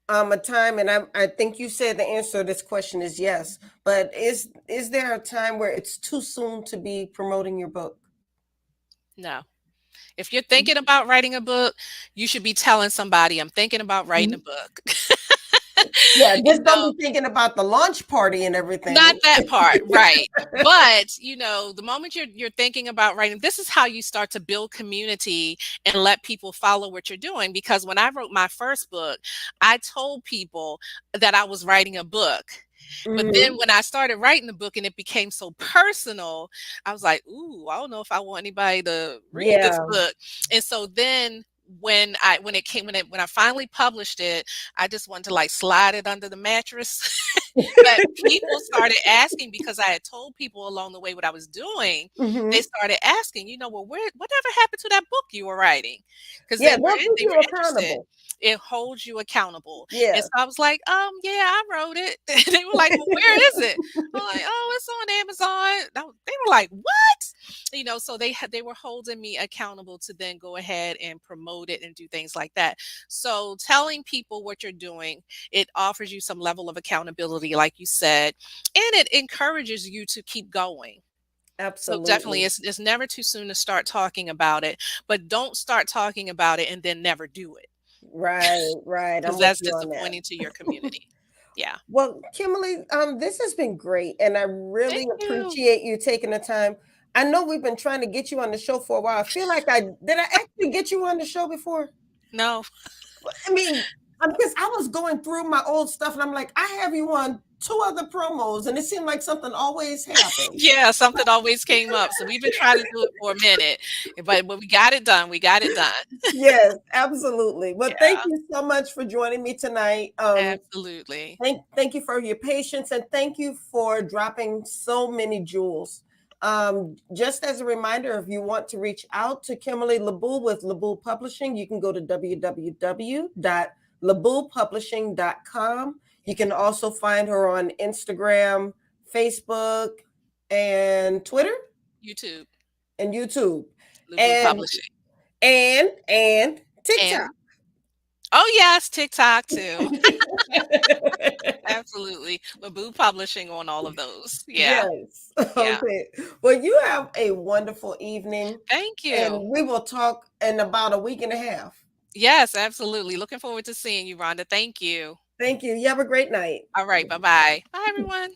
[SPEAKER 1] a time, and I think you said the answer to this question is yes, but is there a time where it's too soon to be promoting your book?
[SPEAKER 2] No. If you're thinking about writing a book, you should be telling somebody, I'm thinking about writing a
[SPEAKER 1] Mhm.
[SPEAKER 2] book.
[SPEAKER 1] Yeah,
[SPEAKER 2] you
[SPEAKER 1] just don't
[SPEAKER 2] know,
[SPEAKER 1] be thinking about the launch party and
[SPEAKER 2] Not
[SPEAKER 1] everything.
[SPEAKER 2] that part, right. But, the moment you're thinking about writing, this is how you start to build community and let people follow what you're doing. Because when I wrote my first book, I told people that I was writing a book. But then
[SPEAKER 1] Mhm.
[SPEAKER 2] when I started writing the book and it became so personal, I was like, "Ooh, I don't know if I want anybody to read this
[SPEAKER 1] Yeah.
[SPEAKER 2] book." And so then when I finally published it, I just wanted to like slide it under the mattress. But people started asking because I had told people along the way what I was doing. They
[SPEAKER 1] Mhm.
[SPEAKER 2] started asking, well, whatever happened to that book you were writing? Because
[SPEAKER 1] Yeah, they'll keep
[SPEAKER 2] they
[SPEAKER 1] you
[SPEAKER 2] were interested.
[SPEAKER 1] accountable.
[SPEAKER 2] It holds you accountable. And
[SPEAKER 1] Yeah.
[SPEAKER 2] so I was like, yeah, I wrote it. They were like, well, where is it? I'm like, oh, it's on Amazon. They were like, what? So they were holding me accountable to then go ahead and promote it and do things like that. So telling people what you're doing, it offers you some level of accountability, like you said, and it encourages you to keep going. So definitely,
[SPEAKER 1] Absolutely.
[SPEAKER 2] it's never too soon to start talking about it, but don't start talking about it and then never do it
[SPEAKER 1] Right, right.
[SPEAKER 2] because
[SPEAKER 1] I'm with
[SPEAKER 2] that's
[SPEAKER 1] you on that.
[SPEAKER 2] disappointing to your community. Yeah.
[SPEAKER 1] Well, Kimberly, this has been great, and I really
[SPEAKER 2] Thank you.
[SPEAKER 1] appreciate you taking the time. I know we've been trying to get you on the show for a while. I feel like I actually get you on the show before?
[SPEAKER 2] No.
[SPEAKER 1] I mean, because I was going through my old stuff, and I'm like, I have you on two other promos, and it seemed like something always happened.
[SPEAKER 2] Yeah, something always came up. So we've been trying to do it for a minute, but we got it done. We got it done.
[SPEAKER 1] Yes, absolutely. Well, thank
[SPEAKER 2] Yeah,
[SPEAKER 1] you so much for joining me tonight.
[SPEAKER 2] absolutely.
[SPEAKER 1] Thank you for your patience, and thank you for dropping so many jewels. Just as a reminder, if you want to reach out to Kimmoly LaBoo with LaBoo Publishing, you can go to www.laboopublishing.com. You can also find her on Instagram, Facebook, and Twitter
[SPEAKER 2] YouTube,
[SPEAKER 1] and YouTube,
[SPEAKER 2] LaBoo
[SPEAKER 1] and
[SPEAKER 2] Publishing.
[SPEAKER 1] TikTok.
[SPEAKER 2] And oh yes, TikTok too. Absolutely. LaBoo Publishing on all of those. Yeah.
[SPEAKER 1] Yes.
[SPEAKER 2] Yeah.
[SPEAKER 1] Okay. Well, you have a wonderful evening,
[SPEAKER 2] Thank you.
[SPEAKER 1] and we will talk in about a week and a half.
[SPEAKER 2] Yes, absolutely. Looking forward to seeing you, Rhonda. Thank you.
[SPEAKER 1] Thank you. You have a great night.
[SPEAKER 2] All right. Bye-bye. Bye, everyone.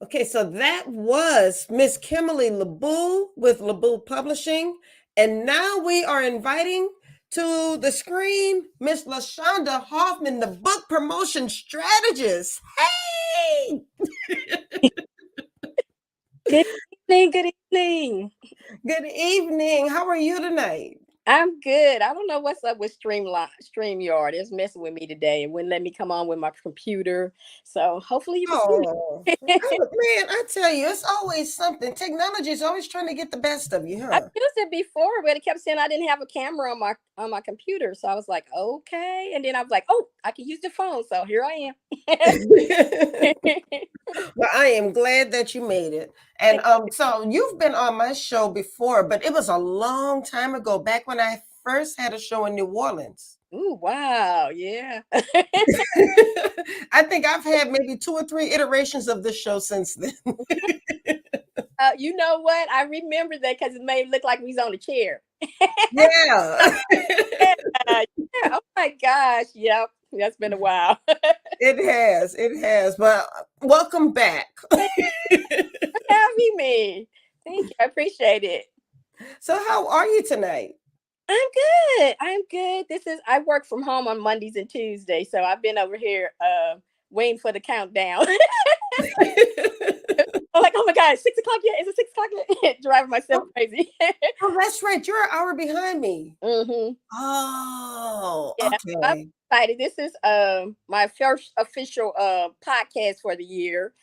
[SPEAKER 1] Okay, so that was Miss Kimmoly LaBoo with LaBoo Publishing. And now we are inviting to the screen Miss LaShaunda Hoffman, the book promotion strategist. Hey!
[SPEAKER 3] Good evening. Good evening.
[SPEAKER 1] Good evening. How are you tonight?
[SPEAKER 3] I'm good. I don't know what's up with StreamYard. It's messing with me today. It wouldn't let me come on with my computer. So hopefully you can
[SPEAKER 1] Oh,
[SPEAKER 3] see me.
[SPEAKER 1] man, I tell you, it's always something. Technology is always trying to get the best of you,
[SPEAKER 3] I've
[SPEAKER 1] huh?
[SPEAKER 3] used it before, but it kept saying I didn't have a camera on my computer. So I was like, okay. And then I was like, oh, I can use the phone. So here I am.
[SPEAKER 1] Well, I am glad that you made it. And so you've been on my show before, but it was a long time ago, back when I first had a show in New Orleans.
[SPEAKER 3] Ooh, wow. Yeah.
[SPEAKER 1] I think I've had maybe 2 or 3 iterations of this show since then.
[SPEAKER 3] You know what? I remember that because it made it look like we was on a chair.
[SPEAKER 1] Yeah.
[SPEAKER 3] Yeah, yeah. Oh my gosh. Yep. That's been a while.
[SPEAKER 1] It has. It has. But welcome back.
[SPEAKER 3] Having me. Thank you. I appreciate it.
[SPEAKER 1] So how are you tonight?
[SPEAKER 3] I'm good. I'm good. I work from home on Mondays and Tuesdays, so I've been over here waiting for the countdown. I'm like, oh my god, 6 o'clock yet? Is it 6 o'clock yet? Driving myself crazy.
[SPEAKER 1] Oh, that's right. You're an hour behind me.
[SPEAKER 3] Hmm.
[SPEAKER 1] Oh,
[SPEAKER 3] Yeah, I'm
[SPEAKER 1] okay.
[SPEAKER 3] excited. This is my first official podcast for the year.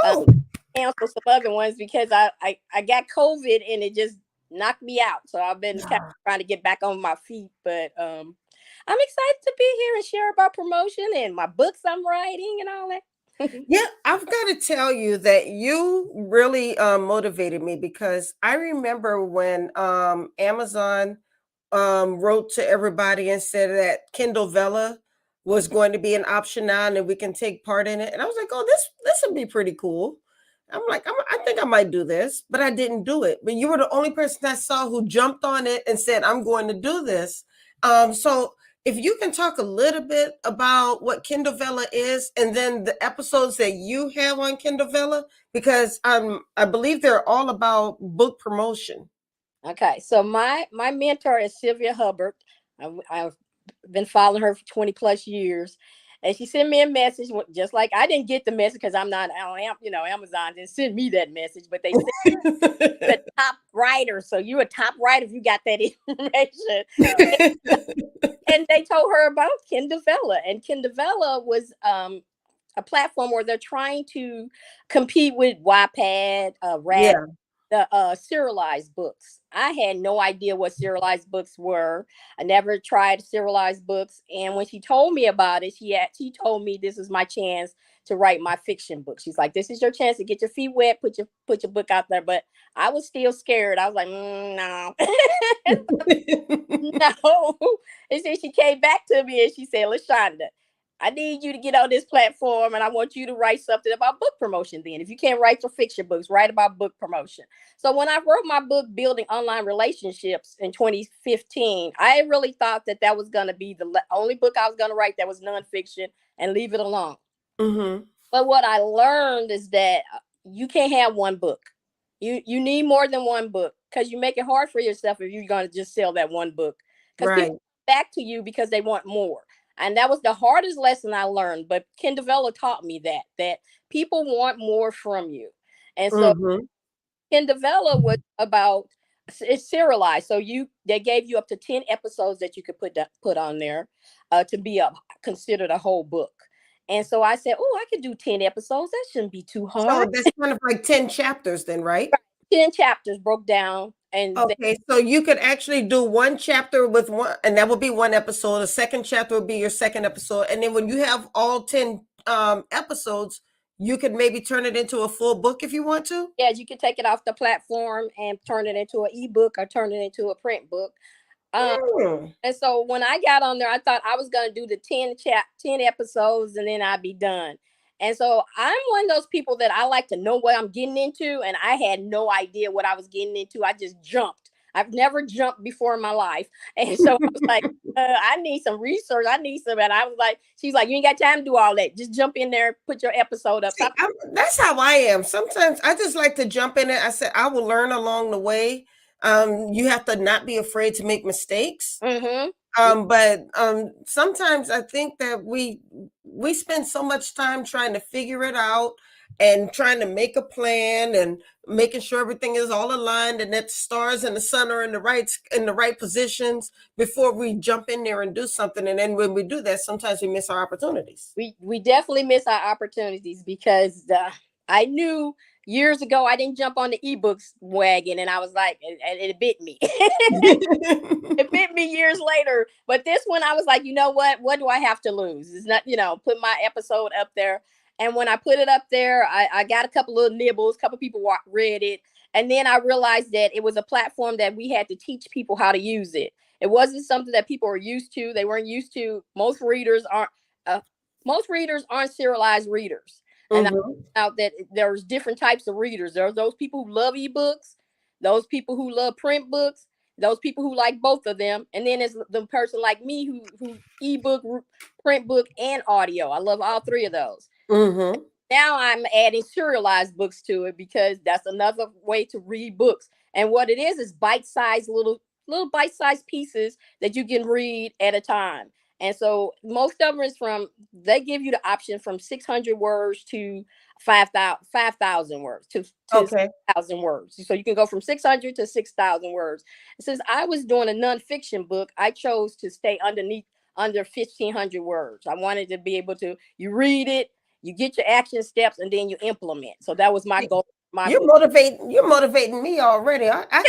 [SPEAKER 3] Um,
[SPEAKER 1] Oh,
[SPEAKER 3] Cancel some other ones because I got COVID and it just knocked me out. So I've been kind of trying to get back on my feet, but I'm excited to be here and share about promotion and my books I'm writing and all that.
[SPEAKER 1] yeah. I've got to tell you that you really motivated me, because I remember when Amazon wrote to everybody and said that Kindle Vella was going to be an option now, and that we can take part in it. And I was like, oh, this would be pretty cool. I'm like, I think I might do this, but I didn't do it. But you were the only person I saw who jumped on it and said, I'm going to do this. So if you can talk a little bit about what Kindle Vella is, and then the episodes that you have on Kindle Vella, because I believe they're all about book promotion.
[SPEAKER 3] Okay, so my mentor is Sylvia Hubbard. I've been following her for 20 plus years, and she sent me a message. Just like I didn't get the message because I'm not on Amazon didn't send me that message, but they said you're a top writer, so you're a top writer if you got that information. And they told her about Kindle Vella, and Kindle Vella was a platform where they're trying to compete with Wattpad, Rad,
[SPEAKER 1] Yeah.
[SPEAKER 3] the serialized books. I had no idea what serialized books were. I never tried serialized books. And when she told me about it, she told me this is my chance to write my fiction book. She's like, this is your chance to get your feet wet, put your book out there. But I was still scared. I was like, no. No. And then she came back to me and she said, LaShaunda, I need you to get on this platform and I want you to write something about book promotion. Then, if you can't write your fiction books, write about book promotion. So when I wrote my book, Building Online Relationships, in 2015, I really thought that that was going to be the only book I was going to write that was nonfiction and leave it alone.
[SPEAKER 1] Mm-hmm.
[SPEAKER 3] But what I learned is that you can't have one book. You need more than one book, because you make it hard for yourself if you're going to just sell that one book. Because
[SPEAKER 1] Right.
[SPEAKER 3] people come back to you because they want more. And that was the hardest lesson I learned. But Kindavella taught me that people want more from you. And so
[SPEAKER 1] Mm-hmm.
[SPEAKER 3] Kindavella was about, it's serialized. So they gave you up to 10 episodes that you could put on there to be considered a whole book. And so I said, oh, I could do 10 episodes. That shouldn't be too
[SPEAKER 1] So
[SPEAKER 3] hard.
[SPEAKER 1] that's kind of like 10 chapters then, right?
[SPEAKER 3] 10 chapters broke down. And
[SPEAKER 1] Okay, so you could actually do one chapter with one, and that would be one episode. The second chapter would be your second episode. And then when you have all 10 episodes, you could maybe turn it into a full book if you want to.
[SPEAKER 3] yeah, you can take it off the platform and turn it into an ebook or turn it into a print book.
[SPEAKER 1] Mm.
[SPEAKER 3] And so when I got on there, I thought I was going to do the 10 episodes and then I'd be done. And so I'm one of those people that I like to know what I'm getting into. And I had no idea what I was getting into. I just jumped. I've never jumped before in my life. And so I was like, I need some research. I need some. And I was like, she's like, you ain't got time to do all that. Just jump in there, put your episode up.
[SPEAKER 1] See, that's how I am. Sometimes I just like to jump in it. I said, I will learn along the way. You have to not be afraid to make mistakes.
[SPEAKER 3] Mm-hmm.
[SPEAKER 1] But sometimes I think that we spend so much time trying to figure it out and trying to make a plan and making sure everything is all aligned and that the stars and the sun are in the right positions before we jump in there and do something. And then when we do that, sometimes we miss our opportunities.
[SPEAKER 3] We definitely miss our opportunities, because I knew years ago I didn't jump on the ebooks wagon, and I was like, it bit me. It bit me years later. But this one, I was like, you know what do I have to lose? It's not, put my episode up there. And when I put it up there, I got a couple little nibbles, a couple people read it. And then I realized that it was a platform that we had to teach people how to use it. It wasn't something that people were used to. They weren't used to. Most readers aren't serialized readers. And I found out that there's different types of readers. There are those people who love ebooks, those people who love print books, those people who like both of them, and then there's the person like me who ebook, print book, and audio. I love all three of those.
[SPEAKER 1] Mm-hmm.
[SPEAKER 3] Now I'm adding serialized books to it, because that's another way to read books. And what it is bite-sized little bite-sized pieces that you can read at a time. And so most of them they give you the option from 600 words to 5,000 words to
[SPEAKER 1] Okay.
[SPEAKER 3] 6,000 words. So you can go from 600 to 6,000 words. And since I was doing a nonfiction book, I chose to stay under 1,500 words. I wanted to be able to, you read it, you get your action steps, and then you implement. So that was my goal.
[SPEAKER 1] You're motivating me already. I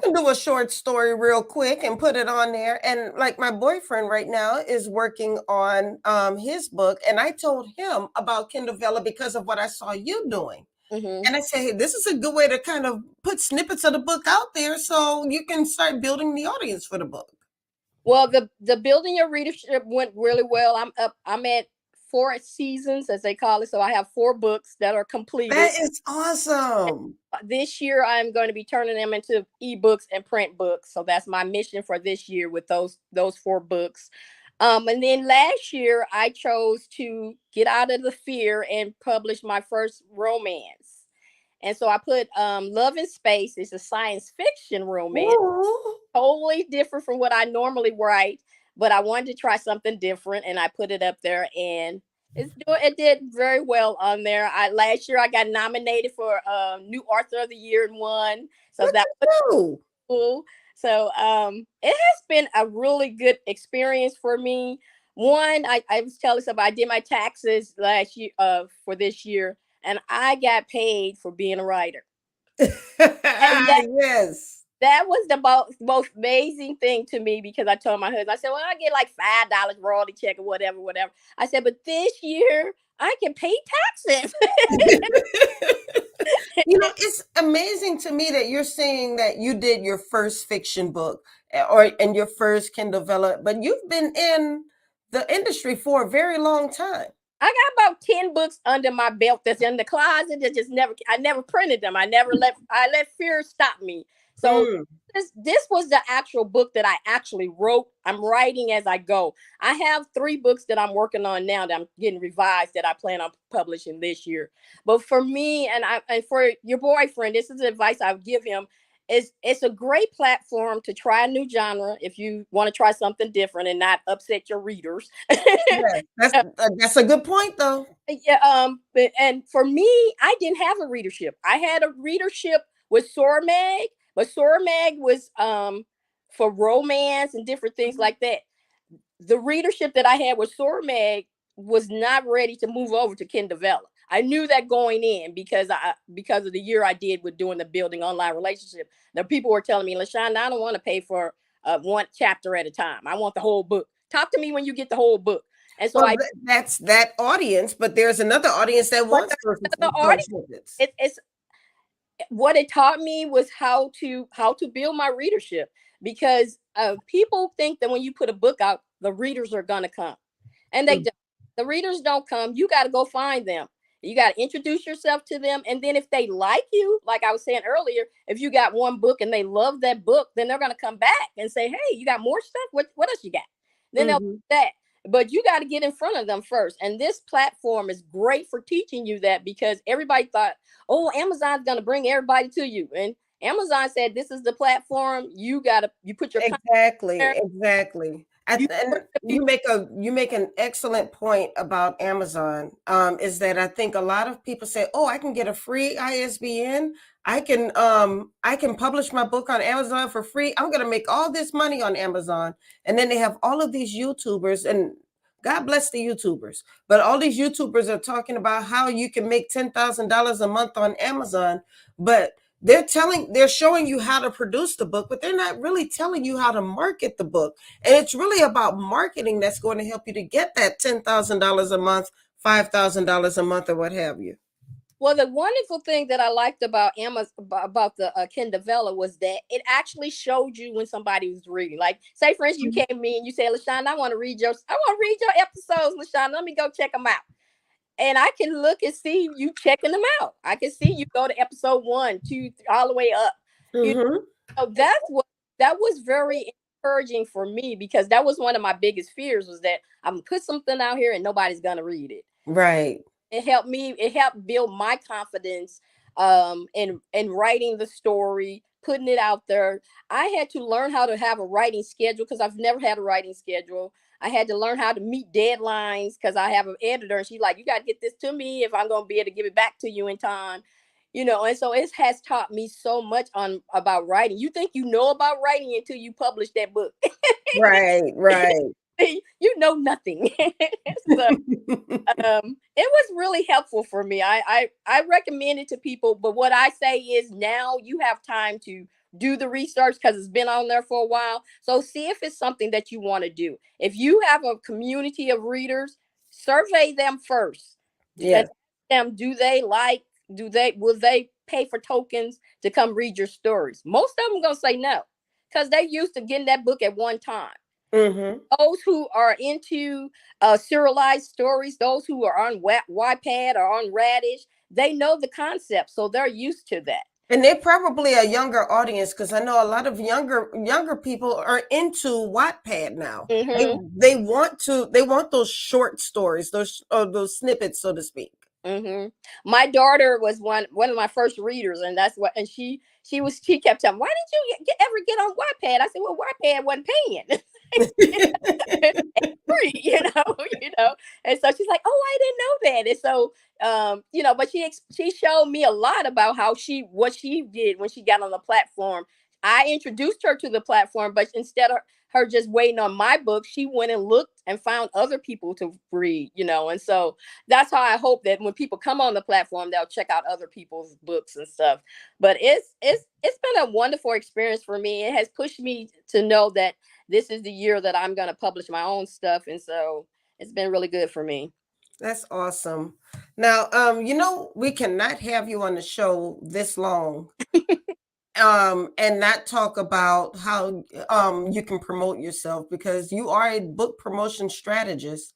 [SPEAKER 1] can do a short story real quick and put it on there. And like my boyfriend right now is working on his book, and I told him about Kindavella because of what I saw you doing.
[SPEAKER 3] Mm-hmm.
[SPEAKER 1] And I said, hey, this is a good way to kind of put snippets of the book out there so you can start building the audience for the book.
[SPEAKER 3] Well, the building your readership went really well. I'm at 4 seasons, as they call it. So I have 4 books that are completed.
[SPEAKER 1] That is awesome.
[SPEAKER 3] This year, I'm going to be turning them into ebooks and print books. So that's my mission for this year with those 4 books. And then last year, I chose to get out of the fear and publish my first romance. And so I put Love in Space. It's a science fiction romance.
[SPEAKER 1] Ooh.
[SPEAKER 3] Totally different from what I normally write, but I wanted to try something different, and I put it up there, and it did very well on there. Last year I got nominated for New Author of the Year and won. So that was cool. So it has been a really good experience for me. One, I was telling somebody, I did my taxes last year for this year, and I got paid for being a writer.
[SPEAKER 1] Yes.
[SPEAKER 3] That was the most amazing thing to me, because I told my husband, I said, well, I get like $5 royalty check or whatever. I said, but this year I can pay taxes.
[SPEAKER 1] It's amazing to me that you're saying that you did your first fiction book and your first Kindavella, but you've been in the industry for a very long time.
[SPEAKER 3] I got about 10 books under my belt that's in the closet that just I never printed them. I let fear stop me. So this was the actual book that I actually wrote. I'm writing as I go. I have 3 books that I'm working on now that I'm getting revised that I plan on publishing this year. But for me and for your boyfriend, this is the advice I would give him. It's a great platform to try a new genre if you want to try something different and not upset your readers.
[SPEAKER 1] Yeah, that's a good point, though.
[SPEAKER 3] Yeah, and for me, I didn't have a readership. I had a readership with SORMAG, but SORMAG was for romance and different things like that. The readership that I had with SORMAG was not ready to move over to Kindle. I knew that going in because of the year I did with doing the building online relationship. The people were telling me, LaShaunda, I don't want to pay for one chapter at a time. I want the whole book. Talk to me when you get the whole book. And so
[SPEAKER 1] Well, that's that audience, but there's another audience that wants
[SPEAKER 3] the audience. It's what it taught me was how to build my readership, because people think that when you put a book out, the readers are gonna come, and they don't. The readers don't come. You got to go find them. You got to introduce yourself to them, and then if they like you, like I was saying earlier, if you got one book and they love that book, then they're gonna come back and say, "Hey, you got more stuff? What else you got?" Then they'll do that. But you got to get in front of them first. And this platform is great for teaching you that, because everybody thought, oh, Amazon's going to bring everybody to you. And Amazon said, this is the platform. You put your
[SPEAKER 1] exactly. And you make an excellent point about Amazon. Is that I think a lot of people say, oh, I can get a free ISBN. I can publish my book on Amazon for free. I'm going to make all this money on Amazon. And then they have all of these YouTubers, and God bless the YouTubers, but all these YouTubers are talking about how you can make $10,000 a month on Amazon, but they're showing you how to produce the book, but they're not really telling you how to market the book. And it's really about marketing that's going to help you to get that $10,000 a month, $5,000 a month, or what have you.
[SPEAKER 3] Well, the wonderful thing that I liked about Amazon, about the Kindle, was that it actually showed you when somebody was reading. Like, say for instance, you came to me and you said, LaShaunda, I want to read your episodes, LaShaunda. Let me go check them out. And I can look and see you checking them out. I can see you go to episode 1, 2, 3, all the way up. You know? So that was very encouraging for me, because that was one of my biggest fears, was that I'm gonna put something out here and nobody's gonna read it.
[SPEAKER 1] Right.
[SPEAKER 3] It helped build my confidence in writing the story, putting it out there. I had to learn how to have a writing schedule, because I've never had a writing schedule. I had to learn how to meet deadlines, because I have an editor and she's like, you got to get this to me if I'm going to be able to give it back to you in time. And so it has taught me so much about writing. You think you know about writing until you publish that book.
[SPEAKER 1] Right.
[SPEAKER 3] You know nothing. So it was really helpful for me. I recommend it to people, but what I say is, now you have time to do the research, because it's been on there for a while. So see if it's something that you want to do. If you have a community of readers, survey them first.
[SPEAKER 1] Yeah.
[SPEAKER 3] Them, will they pay for tokens to come read your stories? Most of them gonna say no, because they used to getting that book at one time. Those who are into serialized stories, those who are on Wattpad or on Radish, they know the concept, so they're used to that.
[SPEAKER 1] And they're probably a younger audience, because I know a lot of younger people are into Wattpad now. They want those short stories, those snippets, so to speak.
[SPEAKER 3] My daughter was one of my first readers, and she kept telling me, why did you ever get on Wattpad? I said, well, Wattpad wasn't paying. Free, and so she's like, oh, I didn't know that. And so but she showed me a lot about what she did when she got on the platform. I introduced her to the platform, but instead of her just waiting on my book, she went and looked and found other people to read, and so that's how I hope that when people come on the platform, they'll check out other people's books and stuff. But it's been a wonderful experience for me. It has pushed me to know that this is the year that I'm going to publish my own stuff. And so it's been really good for me.
[SPEAKER 1] That's awesome. Now, we cannot have you on the show this long and not talk about how you can promote yourself, because you are a book promotion strategist.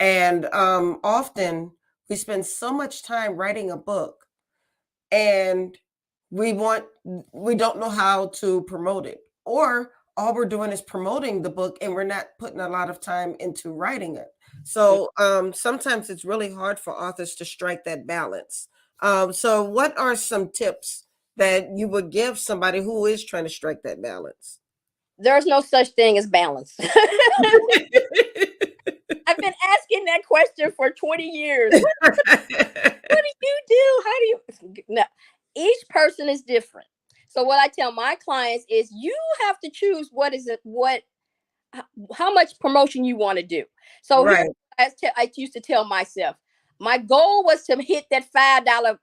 [SPEAKER 1] And often we spend so much time writing a book, and we don't know how to promote it, or all we're doing is promoting the book and we're not putting a lot of time into writing it. So sometimes it's really hard for authors to strike that balance. So what are some tips that you would give somebody who is trying to strike that balance?
[SPEAKER 3] There's no such thing as balance. I've been asking that question for 20 years. What do you do? How do you? No, each person is different. So what I tell my clients is you have to choose what is it, how much promotion you want to do. So here,
[SPEAKER 1] Right.
[SPEAKER 3] I used to tell myself, my goal was to hit that $5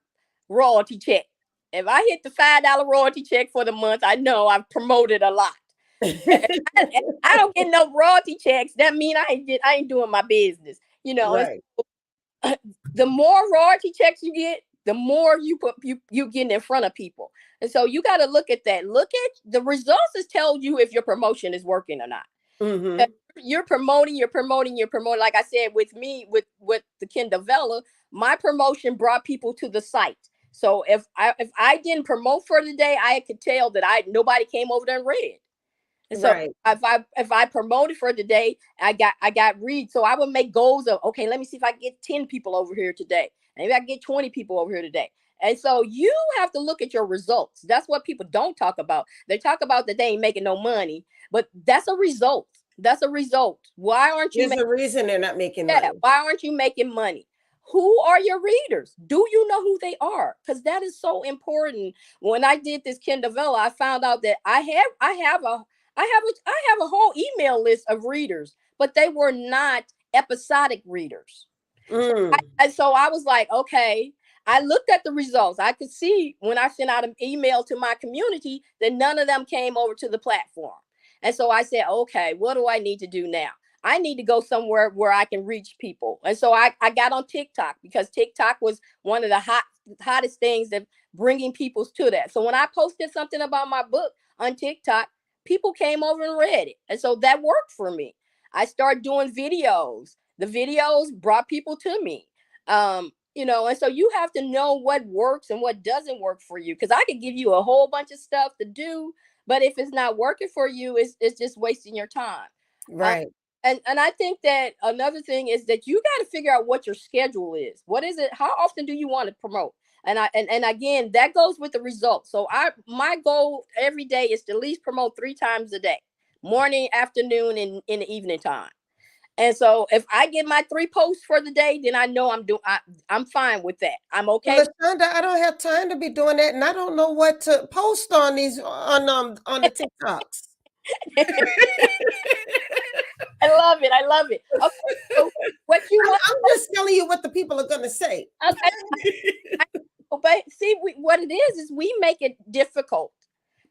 [SPEAKER 3] royalty check. If I hit the $5 royalty check for the month, I know I've promoted a lot. If I don't get no royalty checks, that mean I ain't doing my business. You know,
[SPEAKER 1] Right.
[SPEAKER 3] the more royalty checks you get, the more you getting in front of people. And so you got to look at that. Look at the results that tell you if your promotion is working or not.
[SPEAKER 1] Mm-hmm.
[SPEAKER 3] You're promoting. Like I said, with me, with the Kindle, my promotion brought people to the site. So if I didn't promote for the day, I could tell that nobody came over there and read. And so
[SPEAKER 1] Right.
[SPEAKER 3] if I promoted for the day, I got read. So I would make goals of, okay, let me see if I can get 10 people over here today. Maybe I can get 20 people over here today. And so you have to look at your results. That's what people don't talk about. They talk about that they ain't making no money, but that's a result. That's a result. Why aren't you
[SPEAKER 1] There's a reason they're not making
[SPEAKER 3] yeah,
[SPEAKER 1] money.
[SPEAKER 3] why aren't you making money? Who are your readers? Do you know who they are? Because that is so important. When I did this Kindle, I found out that I have a whole email list of readers, but they were not episodic readers.
[SPEAKER 1] Mm.
[SPEAKER 3] And so I was like, okay. I looked at the results. I could see when I sent out an email to my community that none of them came over to the platform. And so I said, okay, what do I need to do now? I need to go somewhere where I can reach people. And so I got on TikTok, because TikTok was one of the hottest things that bringing people to that. So when I posted something about my book on TikTok, people came over and read it. And so that worked for me. I started doing videos. The videos brought people to me. And so you have to know what works and what doesn't work for you. Because I could give you a whole bunch of stuff to do, but if it's not working for you, it's just wasting your time. Um,
[SPEAKER 1] Right.
[SPEAKER 3] and I think that another thing is that you got to figure out what your schedule is. What is it? How often do you want to promote? And again, that goes with the results. So my goal every day is to at least promote 3 times a day: morning, afternoon, and in the evening time. And so if I get my 3 posts for the day, then I know I'm fine with that. I'm okay.
[SPEAKER 1] Well, LaShaunda, I don't have time to be doing that, and I don't know what to post on these on the TikToks.
[SPEAKER 3] I love it. I love it. Okay. So what you want?
[SPEAKER 1] I'm just telling you what the people are going to say.
[SPEAKER 3] Okay. But see, what it is we make it difficult,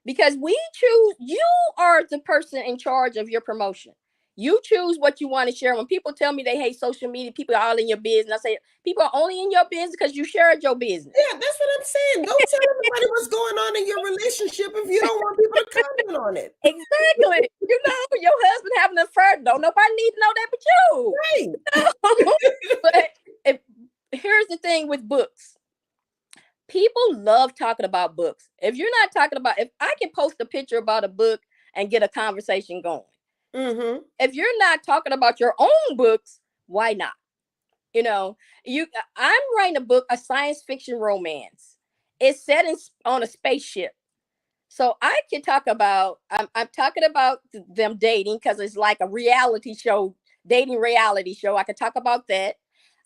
[SPEAKER 3] because we choose. You are the person in charge of your promotion. You choose what you want to share. When people tell me they hate social media, people are all in your business. I say people are only in your business because you shared your business.
[SPEAKER 1] Yeah, that's what I'm saying. Don't tell everybody what's going on in your relationship if you don't want people to comment on it.
[SPEAKER 3] Exactly. Your husband having an affair. Don't nobody need to know that but you.
[SPEAKER 1] Right.
[SPEAKER 3] But here's the thing with books. People love talking about books. If you're not talking about, if I can post a picture about a book and get a conversation going.
[SPEAKER 1] Mm-hmm.
[SPEAKER 3] If you're not talking about your own books, why not? I'm writing a book, a science fiction romance. It's set on a spaceship. So I can talk about, I'm talking about them dating, because it's like a reality show, dating reality show. I could talk about that.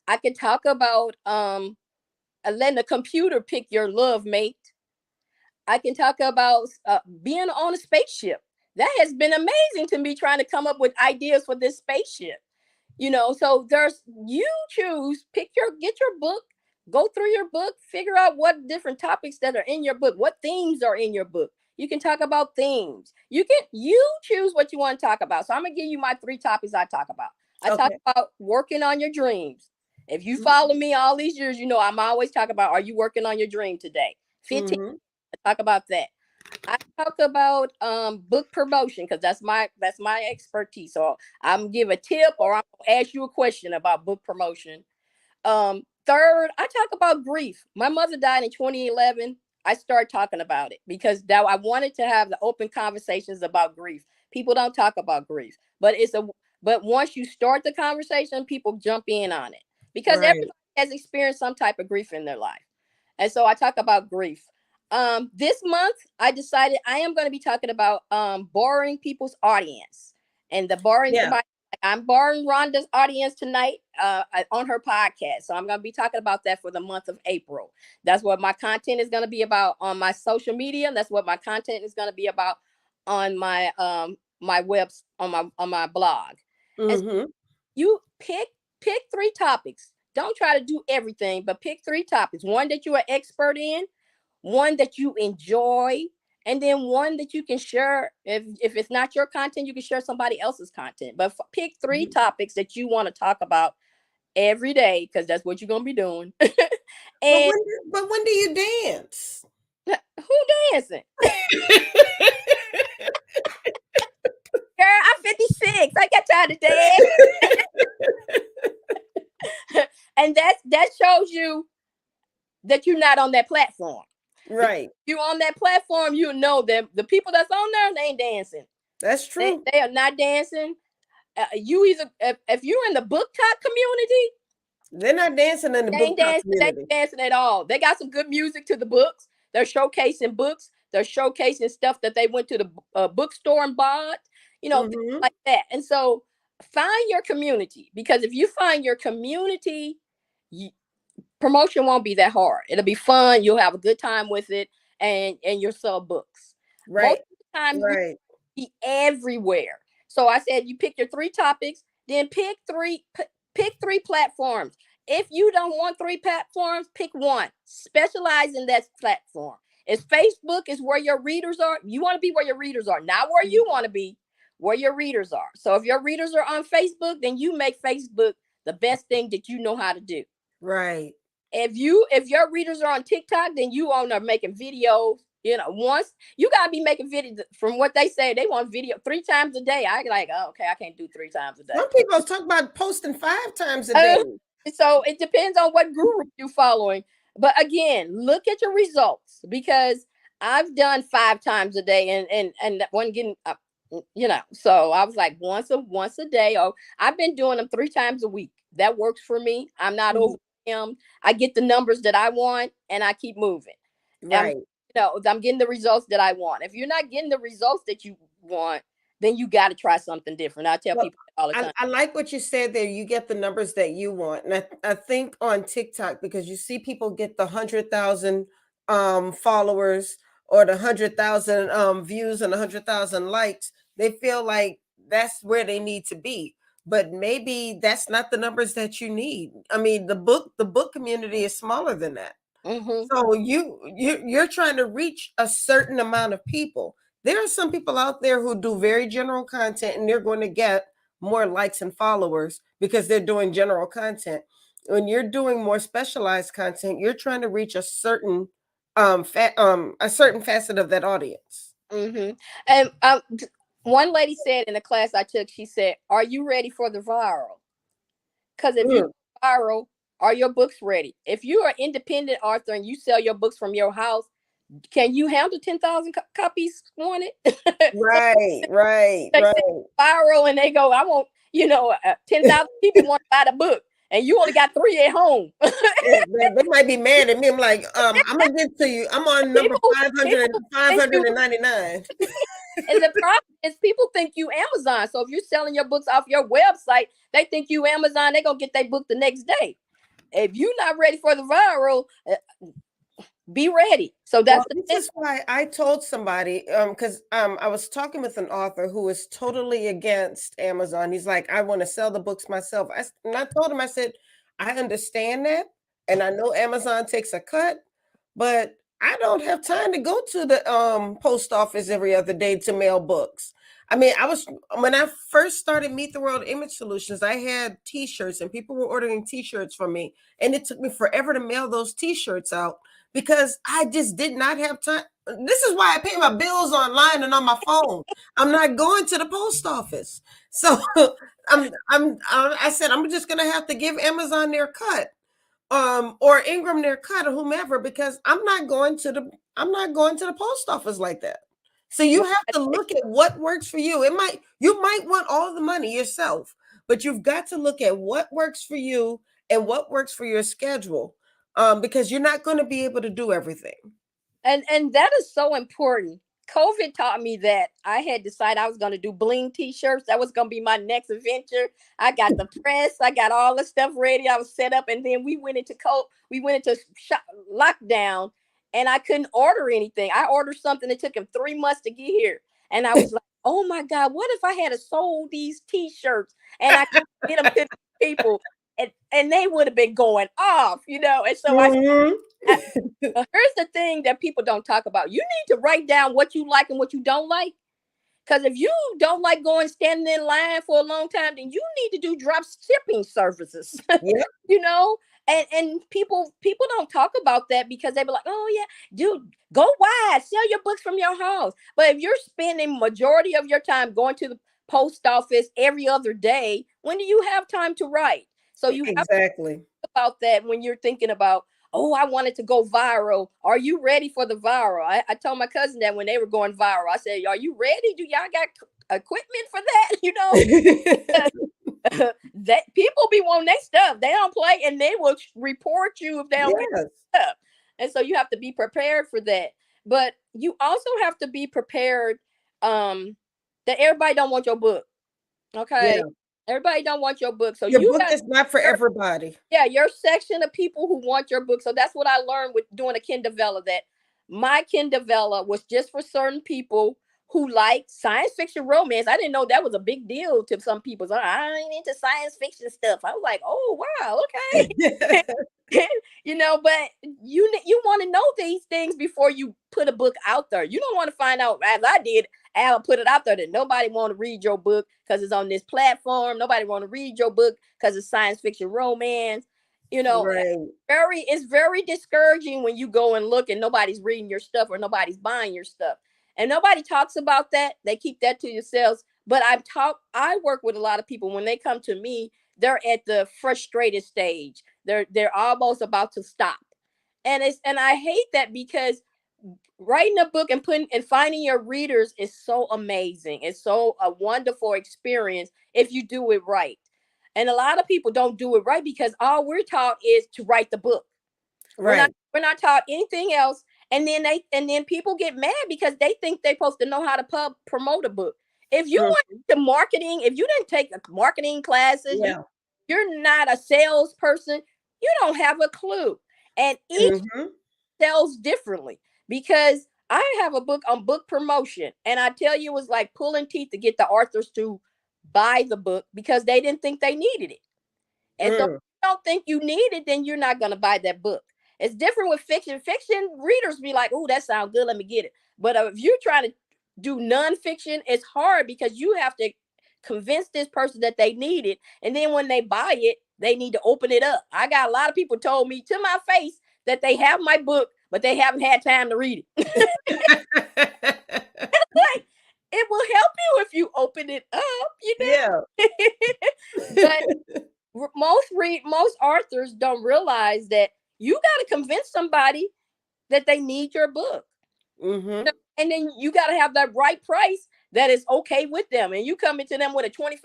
[SPEAKER 3] I could talk about letting the computer pick your love mate. I can talk about being on a spaceship. That has been amazing to me, trying to come up with ideas for this spaceship. So you choose, get your book, go through your book, figure out what different topics that are in your book, what themes are in your book. You can talk about themes. You choose what you want to talk about. So I'm gonna give you my 3 topics I talk about. I talk about working on your dreams. If you follow me all these years, I'm always talking about, are you working on your dream today? 15.
[SPEAKER 1] Mm-hmm.
[SPEAKER 3] I talk about that. I talk about book promotion because that's my expertise. So I'm give a tip or I'm gonna ask you a question about book promotion. Third, I talk about grief. My mother died in 2011. I started talking about it because that I wanted to have the open conversations about grief. People don't talk about grief, but but once you start the conversation, people jump in on it because
[SPEAKER 1] Right.
[SPEAKER 3] everybody has experienced some type of grief in their life. And so I talk about grief. This month I decided I am going to be talking about borrowing people's audience and the borrowing
[SPEAKER 1] Yeah.
[SPEAKER 3] somebody. I'm borrowing Rhonda's audience tonight on her podcast. So I'm going to be talking about that for the month of April. That's what my content is going to be about on my social media. And that's what my content is going to be about on my webs on my blog. And so
[SPEAKER 1] Mm-hmm.
[SPEAKER 3] you pick 3 topics. Don't try to do everything, but pick 3 topics. One that you are expert in, one that you enjoy, and then one that you can share. If it's not your content, you can share somebody else's content. But pick 3 topics that you want to talk about every day because that's what you're gonna be doing. And
[SPEAKER 1] But when do you dance?
[SPEAKER 3] who dancing? Girl, I'm 56. I got time to dance. And that shows you that you're not on that platform.
[SPEAKER 1] Right.
[SPEAKER 3] You on that platform, you know that the people that's on there, they ain't dancing.
[SPEAKER 1] That's true.
[SPEAKER 3] They are not dancing. You either if you're in the book talk community,
[SPEAKER 1] They're not dancing in the
[SPEAKER 3] they
[SPEAKER 1] book
[SPEAKER 3] ain't
[SPEAKER 1] talk
[SPEAKER 3] dancing. They ain't
[SPEAKER 1] community.
[SPEAKER 3] dancing at all. They got some good music to the books. They're showcasing books. They're showcasing stuff that they went to the bookstore and bought. Things
[SPEAKER 1] Mm-hmm.
[SPEAKER 3] like that. And so, find your community because if you find your community, promotion won't be that hard. It'll be fun. You'll have a good time with it, and you'll sell books.
[SPEAKER 1] Right.
[SPEAKER 3] Most of the time, you
[SPEAKER 1] Right.
[SPEAKER 3] be everywhere. So I said you pick your 3 topics, then pick 3 platforms. If you don't want 3 platforms, pick one. Specialize in that platform. If Facebook is where your readers are, you want to be where your readers are, not where you want to be, where your readers are. So if your readers are on Facebook, then you make Facebook the best thing that you know how to do.
[SPEAKER 1] Right.
[SPEAKER 3] If your readers are on TikTok, then you on there making videos. Once you gotta be making videos. From what they say, they want video 3 times a day. I like, oh, okay, I can't do 3 times a day.
[SPEAKER 1] Some people talk about posting 5 times a day.
[SPEAKER 3] So it depends on what guru you're following. But again, look at your results because I've done 5 times a day and that one getting So I was like once a day. Oh, I've been doing them 3 times a week. That works for me. I'm not
[SPEAKER 1] Mhm.
[SPEAKER 3] overwhelmed. I get the numbers that I want and I keep moving.
[SPEAKER 1] Right.
[SPEAKER 3] I'm getting the results that I want. If you're not getting the results that you want, then you got to try something different. I tell
[SPEAKER 1] Well,
[SPEAKER 3] people all the time.
[SPEAKER 1] I like what you said there. You get the numbers that you want. And I think on TikTok, because you see people get the 100,000 followers or the 100,000 views and 100,000 likes, they feel like that's where they need to be. But maybe that's not the numbers that you need. I mean, the book community is smaller than that.
[SPEAKER 3] Mm-hmm.
[SPEAKER 1] So you're trying to reach a certain amount of people. There are some people out there who do very general content and they're going to get more likes and followers because they're doing general content. When you're doing more specialized content, you're trying to reach a certain a certain facet of that audience.
[SPEAKER 3] Mm-hmm. And one lady said in a class I took, she said, "Are you ready for the viral? Because if you
[SPEAKER 1] Mm,
[SPEAKER 3] viral, are your books ready? If you are an independent author and you sell your books from your house, can you handle 10,000 copies wanted?" So
[SPEAKER 1] right, right,
[SPEAKER 3] they say
[SPEAKER 1] right.
[SPEAKER 3] viral and they go, "I want 10,000 people want to buy the book, and you only got 3 at home."
[SPEAKER 1] Yeah, they might be mad at me. I'm like, I'm gonna get to you. I'm on number
[SPEAKER 3] people
[SPEAKER 1] 500
[SPEAKER 3] people think you
[SPEAKER 1] 599.
[SPEAKER 3] And the problem is people think you Amazon. So if you're selling your books off your website, they think you Amazon. They're going to get their book the next day. If you're not ready for the viral, be ready. So
[SPEAKER 1] Well,
[SPEAKER 3] that's the
[SPEAKER 1] this
[SPEAKER 3] thing.
[SPEAKER 1] is why I told somebody, because I was talking with an author who is totally against Amazon. He's like, I want to sell the books myself. And I told him, I said, I understand that, and I know Amazon takes a cut, but I don't have time to go to the post office every other day to mail books. I mean, when I first started Meet the World Image Solutions, I had T-shirts, and people were ordering T-shirts from me, and it took me forever to mail those T-shirts out because I just did not have time. This is why I pay my bills online and on my phone. I'm not going to the post office. So I said, I'm just going to have to give Amazon their cut, or Ingram their cut, or whomever, because I'm not going to the post office like that. So you have to look at what works for you. You might want all the money yourself, but you've got to look at what works for you and what works for your schedule, because you're not going to be able to do everything.
[SPEAKER 3] And that is so important. COVID taught me that. I had decided I was going to do bling t-shirts. That was going to be my next adventure. I got the press. I got all the stuff ready. I was set up, and then we went into lockdown, and I couldn't order anything. I ordered something that took him 3 months to get here, and I was like, "Oh my God, what if I had sold these t-shirts and I could get them to people, and they would have been going off, you know?" And so here's the thing that people don't talk about. You need to write down what you like and what you don't like. Because if you don't like standing in line for a long time, then you need to do drop shipping services.
[SPEAKER 1] Yeah.
[SPEAKER 3] You know, and people don't talk about that because they be like, "Oh yeah, dude, go wide, sell your books from your house." But if you're spending majority of your time going to the post office every other day, when do you have time to write? So you have to
[SPEAKER 1] Exactly.
[SPEAKER 3] think about that when you're thinking about, "Oh, I wanted to go viral." Are you ready for the viral? I told my cousin that when they were going viral, I said, "Are you ready? Do y'all got equipment for that?" You know, that people be wanting their stuff. They don't play, and they will report you if they don't get
[SPEAKER 1] Yes.
[SPEAKER 3] stuff. And so you have to be prepared for that. But you also have to be prepared that everybody don't want your book. Okay.
[SPEAKER 1] Yeah.
[SPEAKER 3] Everybody don't want your book. So
[SPEAKER 1] Your
[SPEAKER 3] you
[SPEAKER 1] book
[SPEAKER 3] got
[SPEAKER 1] is not for everybody.
[SPEAKER 3] your section of people who want your book. So that's what I learned with doing a Kindevella, that my Kindevella was just for certain people who like science fiction romance. I didn't know that was a big deal to some people. So I ain't into science fiction stuff. I was like, "Oh wow, okay." You know, but you want to know these things before you put a book out there. You don't want to find out, as I did, Al put it out there, that nobody want to read your book because it's on this platform. Nobody want to read your book because it's science fiction romance. You know,
[SPEAKER 1] Right.
[SPEAKER 3] it's very discouraging when you go and look and nobody's reading your stuff or nobody's buying your stuff. And nobody talks about that. They keep that to yourselves. But I work with a lot of people. When they come to me, they're at the frustrated stage. They're almost about to stop. And I hate that, because writing a book and finding your readers is so amazing. It's so a wonderful experience if you do it right. And a lot of people don't do it right because all we're taught is to write the book.
[SPEAKER 1] Right.
[SPEAKER 3] We're not taught anything else. And then people get mad because they think they're supposed to know how to promote a book. If you went to marketing, if you didn't take marketing classes,
[SPEAKER 1] Yeah.
[SPEAKER 3] you're not a salesperson, you don't have a clue. And each sells differently, because I have a book on book promotion, and I tell you, it was like pulling teeth to get the authors to buy the book because they didn't think they needed it. And so if you don't think you need it, then you're not going to buy that book. It's different with fiction. Fiction readers be like, "Oh, that sounds good, let me get it." But if you're trying to do nonfiction, it's hard because you have to convince this person that they need it. And then when they buy it, they need to open it up. I got a lot of people told me to my face that they have my book, but they haven't had time to read it. Like, it will help you if you open it up, you know?
[SPEAKER 1] Yeah.
[SPEAKER 3] But most authors don't realize that you got to convince somebody that they need your book.
[SPEAKER 1] Mm-hmm.
[SPEAKER 3] And then you got to have that right price that is okay with them. And you come into them with a $25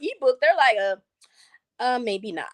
[SPEAKER 3] ebook, they're like, maybe not.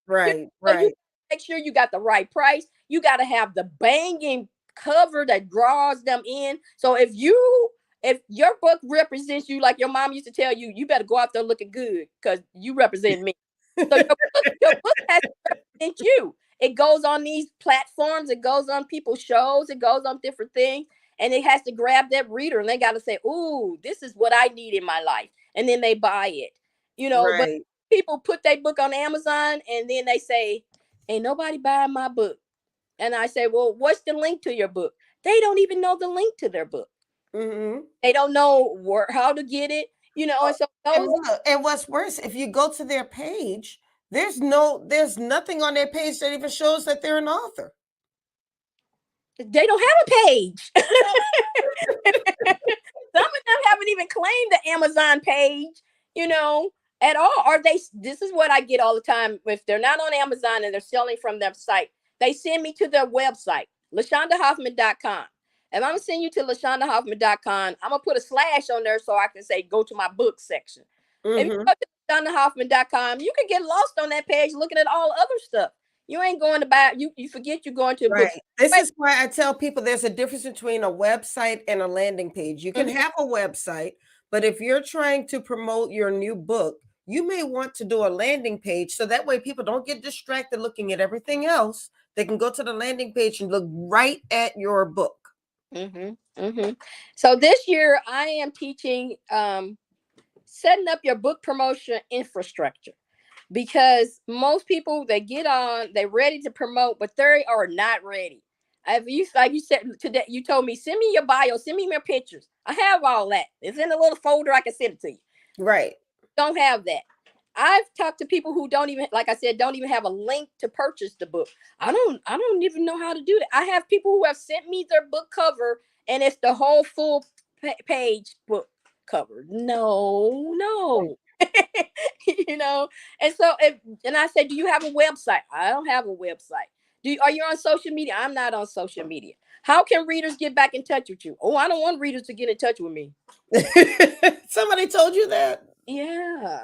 [SPEAKER 1] Right.
[SPEAKER 3] So you make sure you got the right price. You got to have the banging cover that draws them in. So if your book represents you, like your mom used to tell you, you better go out there looking good because you represent me. So your book has to represent you. It goes on these platforms, it goes on people's shows, it goes on different things, and it has to grab that reader, and they got to say, "Ooh, this is what I need in my life," and then they buy it. You know, but
[SPEAKER 1] Right.
[SPEAKER 3] people put their book on Amazon, and then they say, "Ain't nobody buying my book." And I say, "Well, what's the link to your book?" They don't even know the link to their book.
[SPEAKER 1] Mm-hmm.
[SPEAKER 3] They don't know how to get it. You know, and so
[SPEAKER 1] And what's worse, if you go to their page, there's nothing on their page that even shows that they're an author.
[SPEAKER 3] They don't have a page. Some of them haven't even claimed the Amazon page, at all. Or this is what I get all the time. If they're not on Amazon and they're selling from their site, they send me to their website, LaShaundaHoffman.com. And I'm gonna send you to LaShaundaHoffman.com. I'm gonna put a slash on there so I can say go to my book section. If you go to LaShaundaHoffman.com, you can get lost on that page looking at all other stuff. You ain't going to buy. You forget you're going to a book.
[SPEAKER 1] This is why I tell people there's a difference between a website and a landing page. You can have a website, but if you're trying to promote your new book, you may want to do a landing page so that way people don't get distracted looking at everything else. They can go to the landing page and look right at your book.
[SPEAKER 3] So this year I am teaching setting up your book promotion infrastructure, because most people, they get on, they're ready to promote, but they are not ready. Like you said today, you told me, send me your bio, send me your pictures. I have all that. It's in a little folder. I can send it to you.
[SPEAKER 1] Right.
[SPEAKER 3] Don't have that. I've talked to people who don't even, like I said, don't even have a link to purchase the book. I don't even know how to do that. I have people who have sent me their book cover and it's the whole full page book cover. No. And so and I said, do you have a website? I don't have a website. Are you on social media? I'm not on social media. How can readers get back in touch with you? Oh, I don't want readers to get in touch with me.
[SPEAKER 1] Somebody told you that?
[SPEAKER 3] Yeah.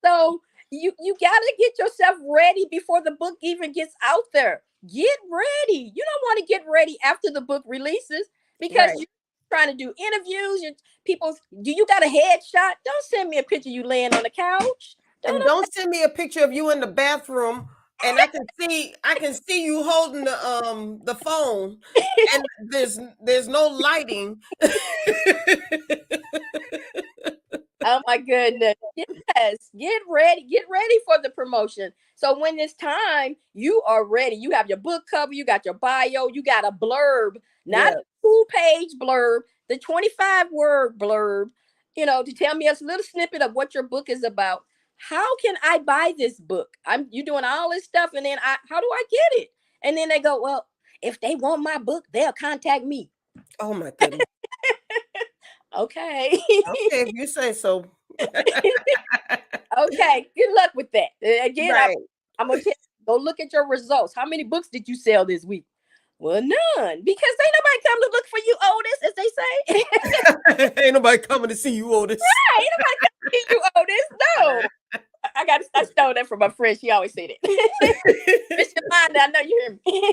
[SPEAKER 3] So you gotta get yourself ready before the book even gets out there. Get ready. You don't want to get ready after the book releases, because you're trying to do interviews. Do you got a headshot? Don't send me a picture you laying on the couch.
[SPEAKER 1] Don't send me a picture of you in the bathroom and I can see you holding the phone and there's no lighting.
[SPEAKER 3] Oh my goodness. Yes. Get ready for the promotion. So when it's time, you are ready. You have your book cover, you got your bio, you got a blurb, not a 2-page blurb, the 25-word blurb, to tell me a little snippet of what your book is about. How can I buy this book? You doing all this stuff, and then how do I get it? And then they go, well, if they want my book, they'll contact me.
[SPEAKER 1] Oh my goodness.
[SPEAKER 3] Okay.
[SPEAKER 1] Okay, if you say so.
[SPEAKER 3] Okay, good luck with that. Again, I'm gonna tell you, go look at your results. How many books did you sell this week? Well, none, because ain't nobody come to look for you, Otis, as they
[SPEAKER 1] say. Ain't nobody coming to see you, Otis.
[SPEAKER 3] Yeah, ain't nobody coming to see you, Otis. No. I stole that from my friend. She always said it. Miss Yolanda, I know you hear me.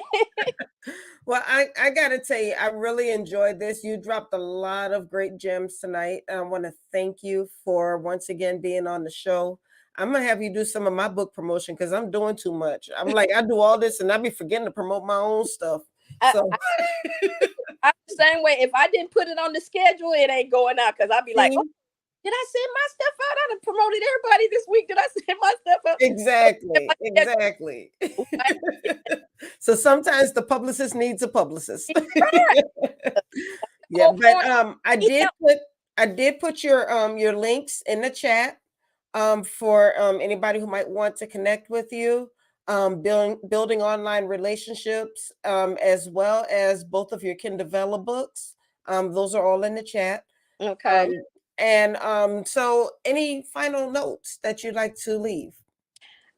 [SPEAKER 1] Well, I gotta tell you, I really enjoyed this. You dropped a lot of great gems tonight. I want to thank you for once again being on the show. I'm gonna have you do some of my book promotion because I'm doing too much. I'm like, I do all this and I be forgetting to promote my own stuff. So
[SPEAKER 3] I'm the same way. If I didn't put it on the schedule, it ain't going out, because I'll be like, oh, did I send my stuff out? I done promoted everybody this week. Did I send my stuff out?
[SPEAKER 1] Exactly. So sometimes the publicist needs a publicist. Yeah, but I did put your links in the chat for anybody who might want to connect with you, building online relationships, as well as both of your Kindle books. Those are all in the chat.
[SPEAKER 3] Okay.
[SPEAKER 1] And so any final notes that you'd like to leave?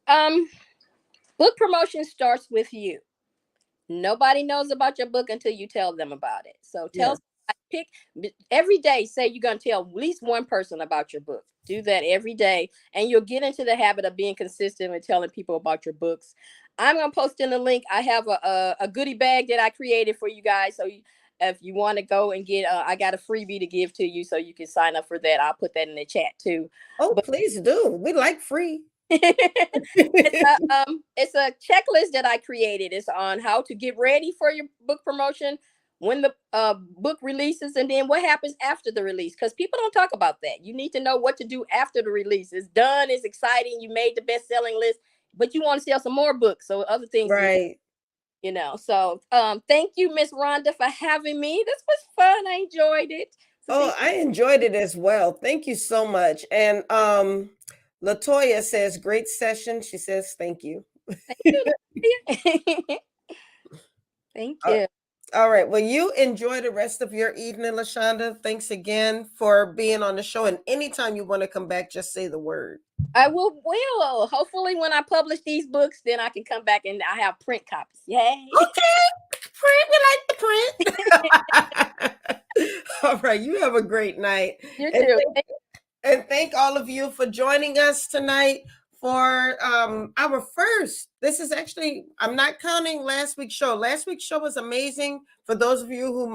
[SPEAKER 3] Book promotion starts with you. Nobody knows about your book until you tell them about it. So pick every day, say you're going to tell at least one person about your book. Do that every day, and you'll get into the habit of being consistent and telling people about your books. I'm going to post in the link. I have a goodie bag that I created for you guys. So if you want to go and get, I got a freebie to give to you, so you can sign up for that. I'll put that in the chat too.
[SPEAKER 1] Oh, please do. We like free.
[SPEAKER 3] It's a checklist that I created. It's on how to get ready for your book promotion, when the book releases, and then what happens after the release, because people don't talk about that. You need to know what to do after the release. It's done, it's exciting, you made the best-selling list, but you want to sell some more books, so other things,
[SPEAKER 1] right?
[SPEAKER 3] So thank you, Miss Rhonda, for having me. This was fun. I enjoyed it.
[SPEAKER 1] So I enjoyed it as well. Thank you so much. And Latoya says, great session. She says, thank you.
[SPEAKER 3] Thank you. Thank
[SPEAKER 1] Uh,
[SPEAKER 3] you.
[SPEAKER 1] All right. Well, you enjoy the rest of your evening, LaShaunda. Thanks again for being on the show. And anytime you want to come back, just say the word.
[SPEAKER 3] I will. Hopefully, when I publish these books, then I can come back and I have print copies. Yay!
[SPEAKER 1] Okay. Print. We like the print. All right. You have a great night.
[SPEAKER 3] You
[SPEAKER 1] And
[SPEAKER 3] too.
[SPEAKER 1] thank all of you for joining us tonight for our first. This is actually, I'm not counting last week's show. Last week's show was amazing. For those of you who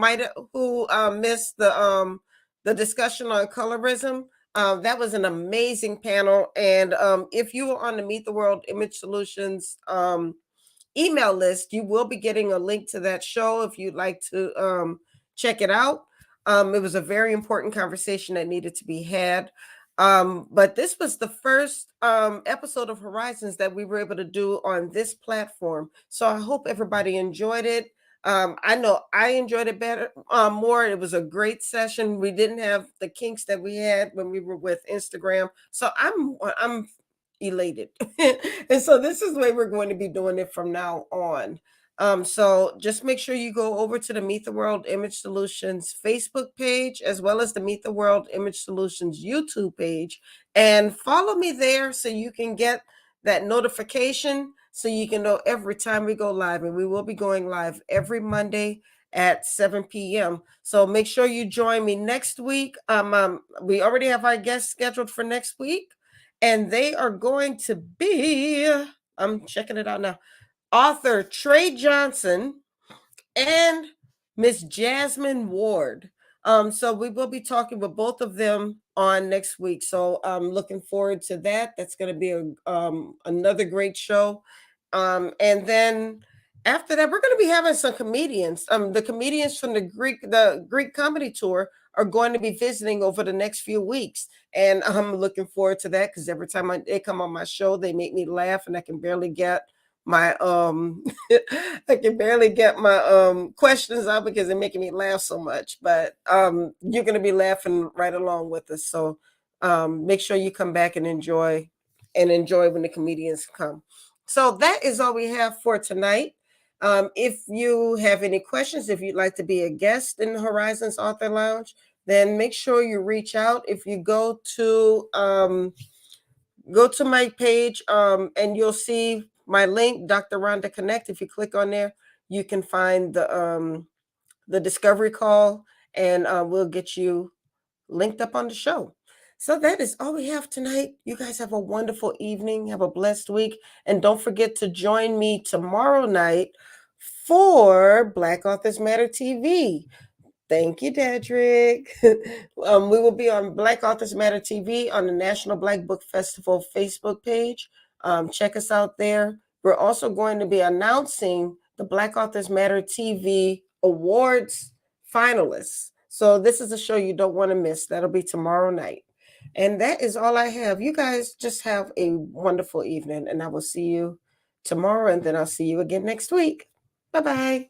[SPEAKER 1] missed the discussion on colorism, that was an amazing panel. And if you were on the Meet the World Image Solutions email list, you will be getting a link to that show if you'd like to check it out. It was a very important conversation that needed to be had. But this was the first episode of Horizons that we were able to do on this platform. So I hope everybody enjoyed it. I know I enjoyed it better, more. It was a great session. We didn't have the kinks that we had when we were with Instagram. So I'm elated. And so this is the way we're going to be doing it from now on. So just make sure you go over to the Meet the World Image Solutions Facebook page, as well as the Meet the World Image Solutions YouTube page, and follow me there so you can get that notification, so you can know every time we go live. And we will be going live every Monday at 7 p.m. So make sure you join me next week. We already have our guests scheduled for next week, and they are going to be, I'm checking it out now, author Trey Johnson and Miss Jasmine Ward. So we will be talking with both of them on next week. So I'm looking forward to that. That's going to be another great show. And then after that, we're going to be having some comedians. The comedians from the Greek comedy tour are going to be visiting over the next few weeks. And I'm looking forward to that, because every time they come on my show, they make me laugh, and I can barely get my I can barely get my questions out because they're making me laugh so much. But you're going to be laughing right along with us. So make sure you come back and enjoy when the comedians come. So that is all we have for tonight. If you have any questions, if you'd like to be a guest in the Horizons Author Lounge, then make sure you reach out. If you go to my page, and you'll see my link, Dr. Rhonda Connect. If you click on there, you can find the discovery call, and we'll get you linked up on the show. So that is all we have tonight. You guys have a wonderful evening. Have a blessed week. And don't forget to join me tomorrow night for Black Authors Matter TV. Thank you, Dedrick. We will be on Black Authors Matter TV on the National Black Book Festival Facebook page. Check us out there. We're also going to be announcing the Black Authors Matter TV Awards finalists. So this is a show you don't want to miss. That'll be tomorrow night. And that is all I have. You guys just have a wonderful evening, and I will see you tomorrow, and then I'll see you again next week. Bye-bye.